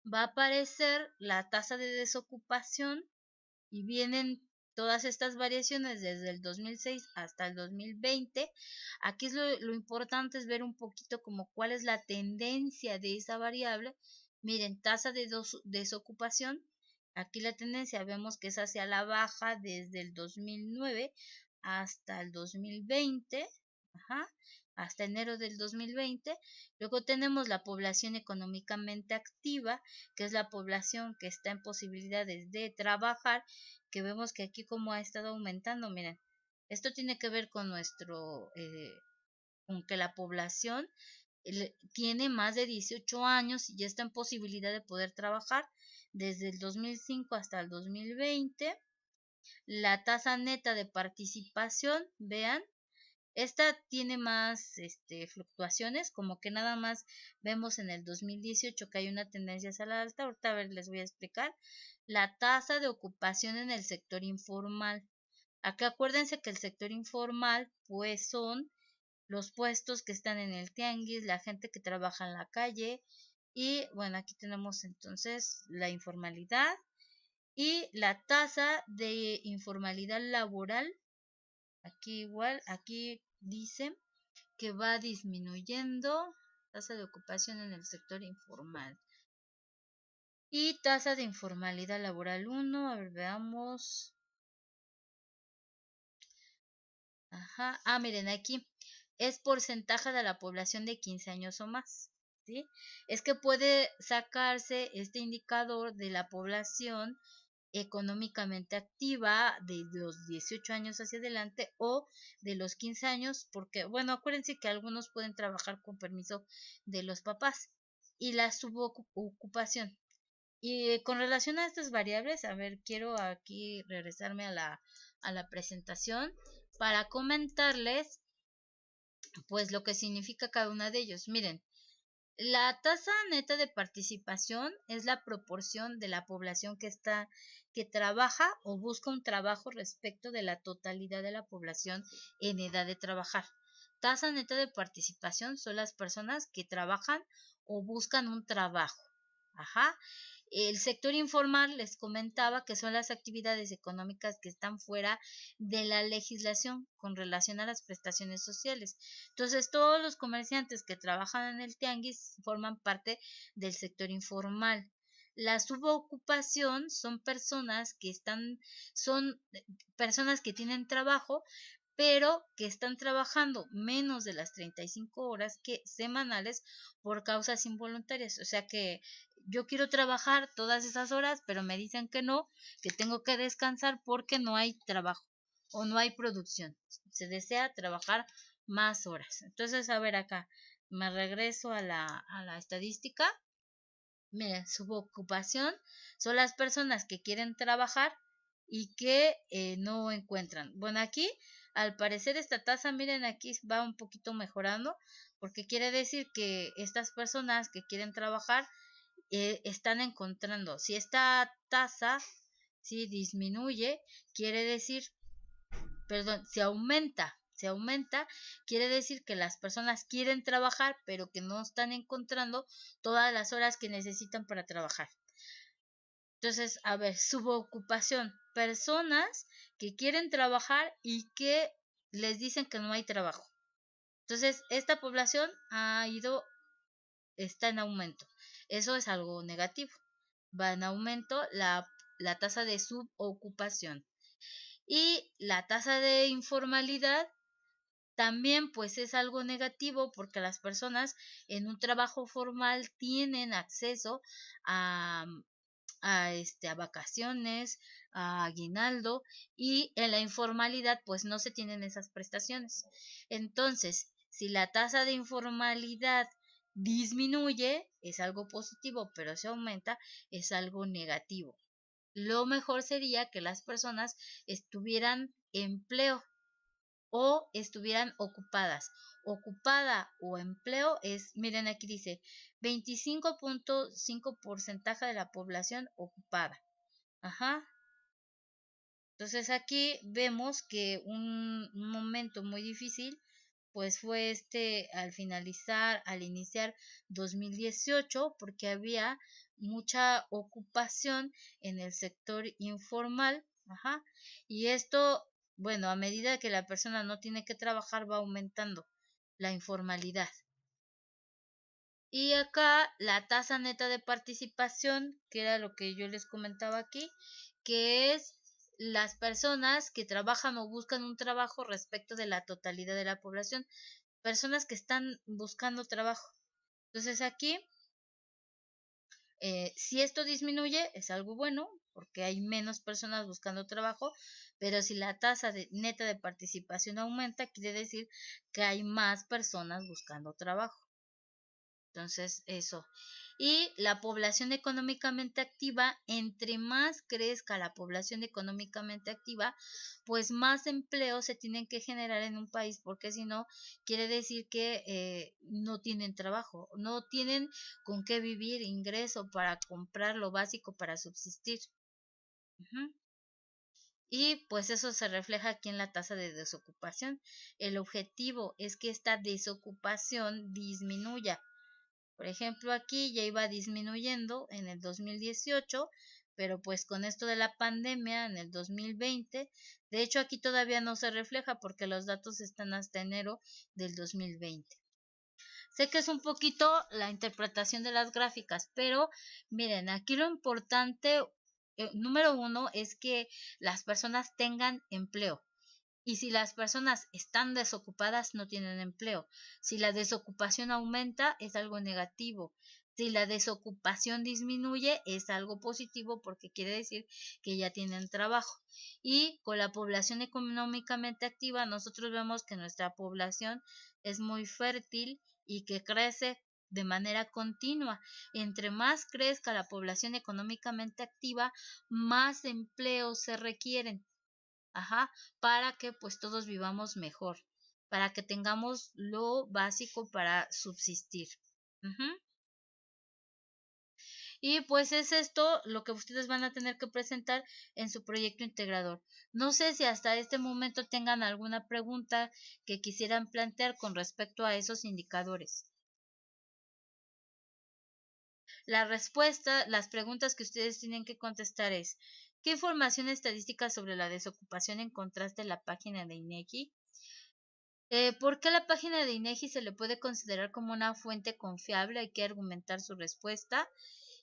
Speaker 1: Va a aparecer la tasa de desocupación y vienen todas estas variaciones desde el 2006 hasta el 2020. Aquí es lo importante es ver un poquito como cuál es la tendencia de esa variable. Miren, tasa de desocupación. Aquí la tendencia vemos que es hacia la baja desde el 2009 hasta el 2020. Hasta enero del 2020. Luego tenemos la población económicamente activa, que es la población que está en posibilidades de trabajar, que vemos que aquí como ha estado aumentando. Miren, esto tiene que ver con con que la población tiene más de 18 años y ya está en posibilidad de poder trabajar desde el 2005 hasta el 2020. La tasa neta de participación, vean, esta tiene más fluctuaciones, como que nada más vemos en el 2018 que hay una tendencia hacia la alta. Ahorita a ver, les voy a explicar. La tasa de ocupación en el sector informal. Acá acuérdense que el sector informal pues son los puestos que están en el tianguis, la gente que trabaja en la calle y bueno, aquí tenemos entonces la informalidad y la tasa de informalidad laboral. Aquí igual, aquí dice que va disminuyendo, tasa de ocupación en el sector informal. Y tasa de informalidad laboral 1, a ver, veamos. Miren aquí, es porcentaje de la población de 15 años o más. ¿Sí? Es que puede sacarse este indicador de la población económicamente activa de los 18 años hacia adelante o de los 15 años, porque, bueno, acuérdense que algunos pueden trabajar con permiso de los papás y la subocupación. Y con relación a estas variables, a ver, quiero aquí regresarme a la presentación para comentarles pues lo que significa cada una de ellos. Miren, La tasa neta de participación es la proporción de la población que trabaja o busca un trabajo respecto de la totalidad de la población en edad de trabajar. Tasa neta de participación son las personas que trabajan o buscan un trabajo. Ajá. El sector informal les comentaba que son las actividades económicas que están fuera de la legislación con relación a las prestaciones sociales. Entonces, todos los comerciantes que trabajan en el tianguis forman parte del sector informal. La subocupación son personas que tienen trabajo, pero que están trabajando menos de las 35 horas semanales por causas involuntarias. O sea que yo quiero trabajar todas esas horas, pero me dicen que no, que tengo que descansar porque no hay trabajo o no hay producción. Se desea trabajar más horas. Entonces, a ver acá, me regreso a la estadística. Mira, subocupación son las personas que quieren trabajar y que no encuentran. Bueno, aquí al parecer esta tasa, miren, aquí va un poquito mejorando porque quiere decir que estas personas que quieren trabajar están encontrando. Si esta tasa si disminuye, quiere decir, perdón, se aumenta, quiere decir que las personas quieren trabajar, pero que no están encontrando todas las horas que necesitan para trabajar. Entonces, a ver, subocupación, personas que quieren trabajar y que les dicen que no hay trabajo. Entonces, esta población está en aumento. Eso es algo negativo. Va en aumento la tasa de subocupación. Y la tasa de informalidad también pues es algo negativo porque las personas en un trabajo formal tienen acceso a, a vacaciones, a aguinaldo, y en la informalidad pues no se tienen esas prestaciones. Entonces, si la tasa de informalidad disminuye, es algo positivo, pero si aumenta, es algo negativo. Lo mejor sería que las personas estuvieran empleo o estuvieran ocupadas. Ocupada o empleo es, miren aquí dice, 25.5% de la población ocupada. Ajá. Entonces aquí vemos que un momento muy difícil pues fue al iniciar 2018, porque había mucha ocupación en el sector informal. Ajá. Y esto, bueno, a medida que la persona no tiene que trabajar, va aumentando la informalidad. Y acá la tasa neta de participación, que era lo que yo les comentaba aquí, que es las personas que trabajan o buscan un trabajo respecto de la totalidad de la población, personas que están buscando trabajo. Entonces aquí, si esto disminuye, es algo bueno, porque hay menos personas buscando trabajo, pero si la tasa neta de participación aumenta, quiere decir que hay más personas buscando trabajo. Entonces, eso. Y la población económicamente activa, entre más crezca la población económicamente activa, pues más empleos se tienen que generar en un país, porque si no, quiere decir que no tienen trabajo, no tienen con qué vivir, ingreso para comprar lo básico para subsistir. Ujú. Y pues eso se refleja aquí en la tasa de desocupación. El objetivo es que esta desocupación disminuya. Por ejemplo, aquí ya iba disminuyendo en el 2018, pero pues con esto de la pandemia en el 2020, de hecho aquí todavía no se refleja porque los datos están hasta enero del 2020. Sé que es un poquito la interpretación de las gráficas, pero miren, aquí lo importante, número uno, es que las personas tengan empleo. Y si las personas están desocupadas, no tienen empleo. Si la desocupación aumenta, es algo negativo. Si la desocupación disminuye, es algo positivo porque quiere decir que ya tienen trabajo. Y con la población económicamente activa, nosotros vemos que nuestra población es muy fértil y que crece de manera continua. Entre más crezca la población económicamente activa, más empleos se requieren. Ajá, para que pues todos vivamos mejor, para que tengamos lo básico para subsistir. Ujú. Y pues es esto lo que ustedes van a tener que presentar en su proyecto integrador. No sé si hasta este momento tengan alguna pregunta que quisieran plantear con respecto a esos indicadores. La respuesta, las preguntas que ustedes tienen que contestar es: ¿qué información estadística sobre la desocupación encontraste en la página de INEGI? ¿Por qué la página de INEGI se le puede considerar como una fuente confiable? Hay que argumentar su respuesta.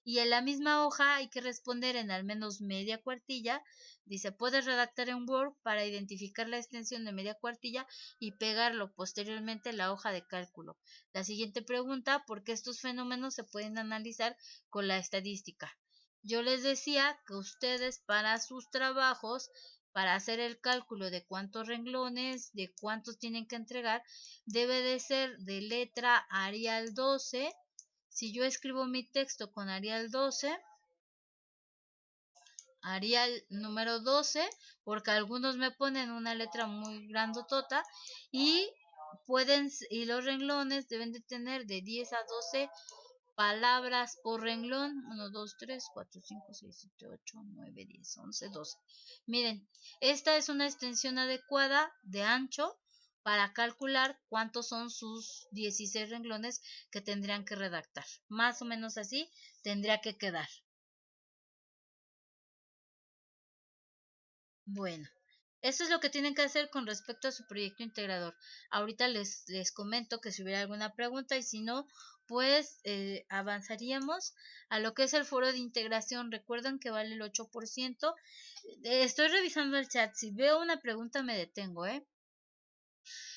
Speaker 1: Y en la misma hoja hay que responder en al menos media cuartilla. Dice, puedes redactar en Word para identificar la extensión de media cuartilla y pegarlo posteriormente en la hoja de cálculo. La siguiente pregunta: ¿por qué estos fenómenos se pueden analizar con la estadística? Yo les decía que ustedes para sus trabajos, para hacer el cálculo de cuántos renglones, de cuántos tienen que entregar, debe de ser de letra Arial 12. Si yo escribo mi texto con Arial 12, Arial número 12, porque algunos me ponen una letra muy grandotota, y y los renglones deben de tener de 10 a 12 palabras por renglón: 1, 2, 3, 4, 5, 6, 7, 8, 9, 10, 11, 12. Miren, esta es una extensión adecuada de ancho para calcular cuántos son sus 16 renglones que tendrían que redactar. Más o menos así tendría que quedar. Bueno, eso es lo que tienen que hacer con respecto a su proyecto integrador. Ahorita les comento que si hubiera alguna pregunta, y si no, pues avanzaríamos a lo que es el foro de integración. Recuerden que vale el 8%. Estoy revisando el chat. Si veo una pregunta me detengo, ¿eh?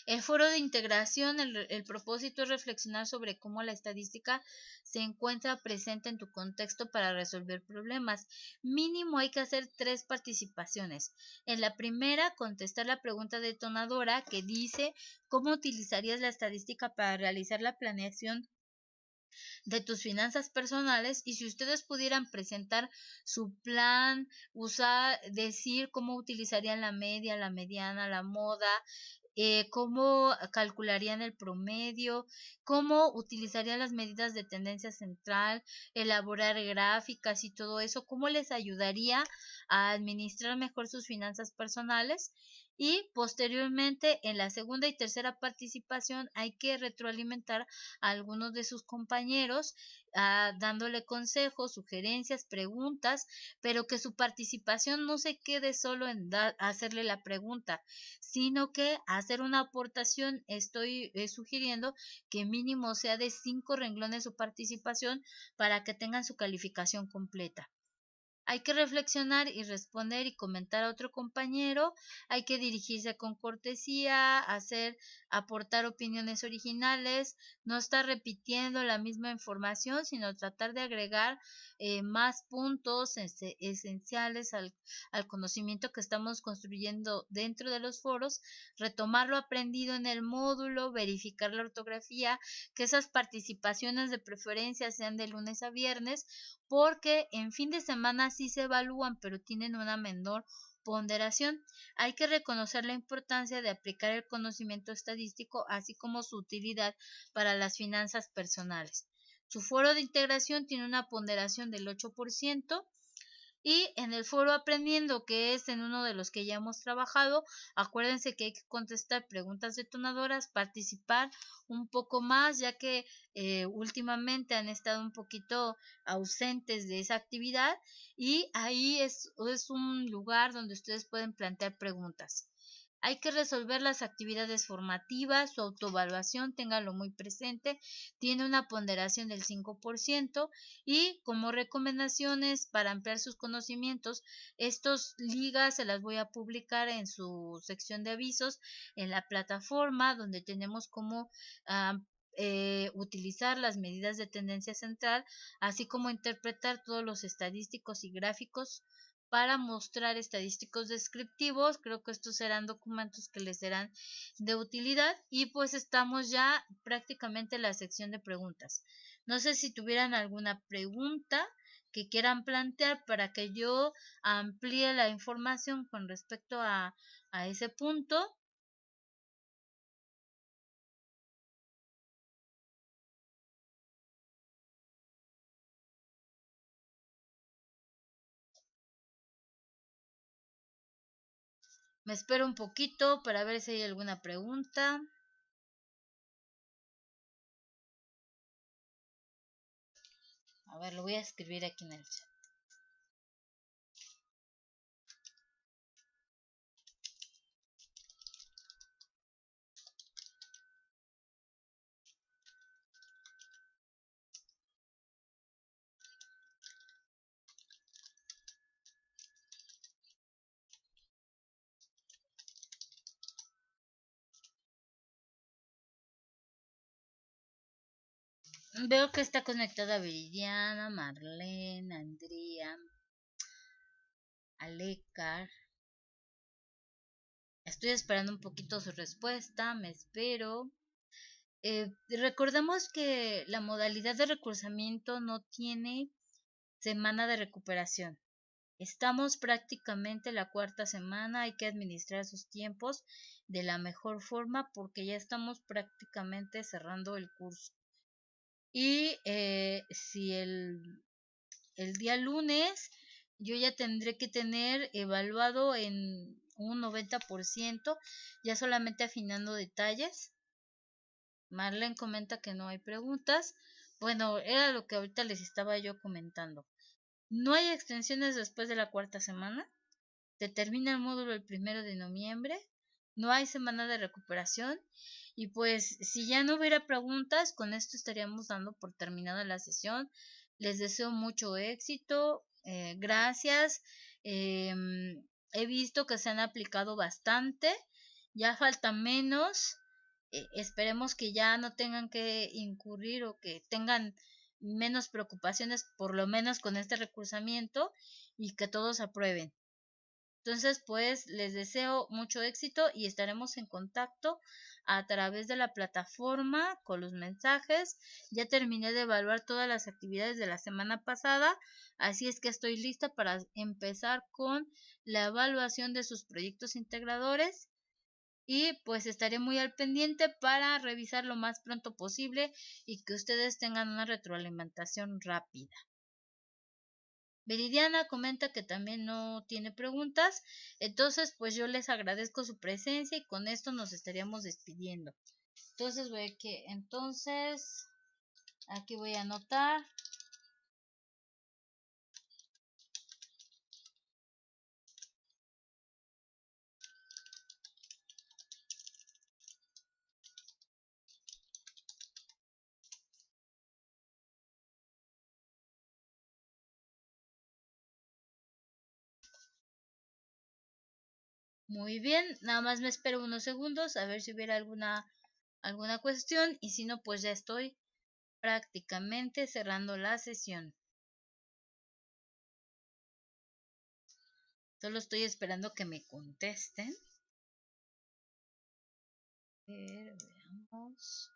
Speaker 1: El foro de integración, el propósito es reflexionar sobre cómo la estadística se encuentra presente en tu contexto para resolver problemas. Mínimo hay que hacer 3 participaciones. En la primera, contestar la pregunta detonadora que dice: ¿cómo utilizarías la estadística para realizar la planeación de tus finanzas personales? Y si ustedes pudieran presentar su plan, decir cómo utilizarían la media, la mediana, la moda, cómo calcularían el promedio, cómo utilizarían las medidas de tendencia central, elaborar gráficas y todo eso, cómo les ayudaría a administrar mejor sus finanzas personales. Y posteriormente, en la segunda y tercera participación, hay que retroalimentar a algunos de sus compañeros, dándole consejos, sugerencias, preguntas, pero que su participación no se quede solo en hacerle la pregunta, sino que hacer una aportación. Estoy sugiriendo que mínimo sea de 5 renglones su participación para que tengan su calificación completa. Hay que reflexionar y responder y comentar a otro compañero. Hay que dirigirse con cortesía, aportar opiniones originales, no estar repitiendo la misma información, sino tratar de agregar más puntos esenciales al conocimiento que estamos construyendo dentro de los foros, retomar lo aprendido en el módulo, verificar la ortografía, que esas participaciones de preferencia sean de lunes a viernes, porque en fin de semana sí se evalúan, pero tienen una menor ponderación. Hay que reconocer la importancia de aplicar el conocimiento estadístico, así como su utilidad para las finanzas personales. Su foro de integración tiene una ponderación del 8%. Y en el foro aprendiendo, que es en uno de los que ya hemos trabajado, acuérdense que hay que contestar preguntas detonadoras, participar un poco más, ya que últimamente han estado un poquito ausentes de esa actividad, y ahí es un lugar donde ustedes pueden plantear preguntas. Hay que resolver las actividades formativas, su autoevaluación, ténganlo muy presente, tiene una ponderación del 5%. Y como recomendaciones para ampliar sus conocimientos, estos ligas se las voy a publicar en su sección de avisos en la plataforma, donde tenemos cómo utilizar las medidas de tendencia central, así como interpretar todos los estadísticos y gráficos para mostrar estadísticos descriptivos. Creo que estos serán documentos que les serán de utilidad. Y pues estamos ya prácticamente en la sección de preguntas. No sé si tuvieran alguna pregunta que quieran plantear para que yo amplíe la información con respecto a ese punto. Me espero un poquito para ver si hay alguna pregunta. A ver, lo voy a escribir aquí en el chat. Veo que está conectada Viridiana, Marlene, Andrea, Alecar. Estoy esperando un poquito su respuesta, me espero. Recordemos que la modalidad de recursamiento no tiene semana de recuperación. Estamos prácticamente la cuarta semana, hay que administrar sus tiempos de la mejor forma porque ya estamos prácticamente cerrando el curso. Y si el día lunes yo ya tendré que tener evaluado en un 90%, ya solamente afinando detalles. Marlene comenta que no hay preguntas. Bueno, era lo que ahorita les estaba yo comentando. No hay extensiones después de la cuarta semana. Se termina el módulo el 1 de noviembre. No hay semana de recuperación. Y pues si ya no hubiera preguntas, con esto estaríamos dando por terminada la sesión. Les deseo mucho éxito. Gracias. He visto que se han aplicado bastante. Ya falta menos. Esperemos que ya no tengan que incurrir o que tengan menos preocupaciones, por lo menos con este recursamiento, y que todos aprueben. Entonces, pues les deseo mucho éxito y estaremos en contacto a través de la plataforma con los mensajes. Ya terminé de evaluar todas las actividades de la semana pasada, así es que estoy lista para empezar con la evaluación de sus proyectos integradores y pues estaré muy al pendiente para revisar lo más pronto posible y que ustedes tengan una retroalimentación rápida. Viridiana comenta que también no tiene preguntas, entonces pues yo les agradezco su presencia y con esto nos estaríamos despidiendo. Entonces aquí voy a anotar. Muy bien, nada más me espero unos segundos a ver si hubiera alguna cuestión y si no pues ya estoy prácticamente cerrando la sesión. Solo estoy esperando que me contesten. Veamos.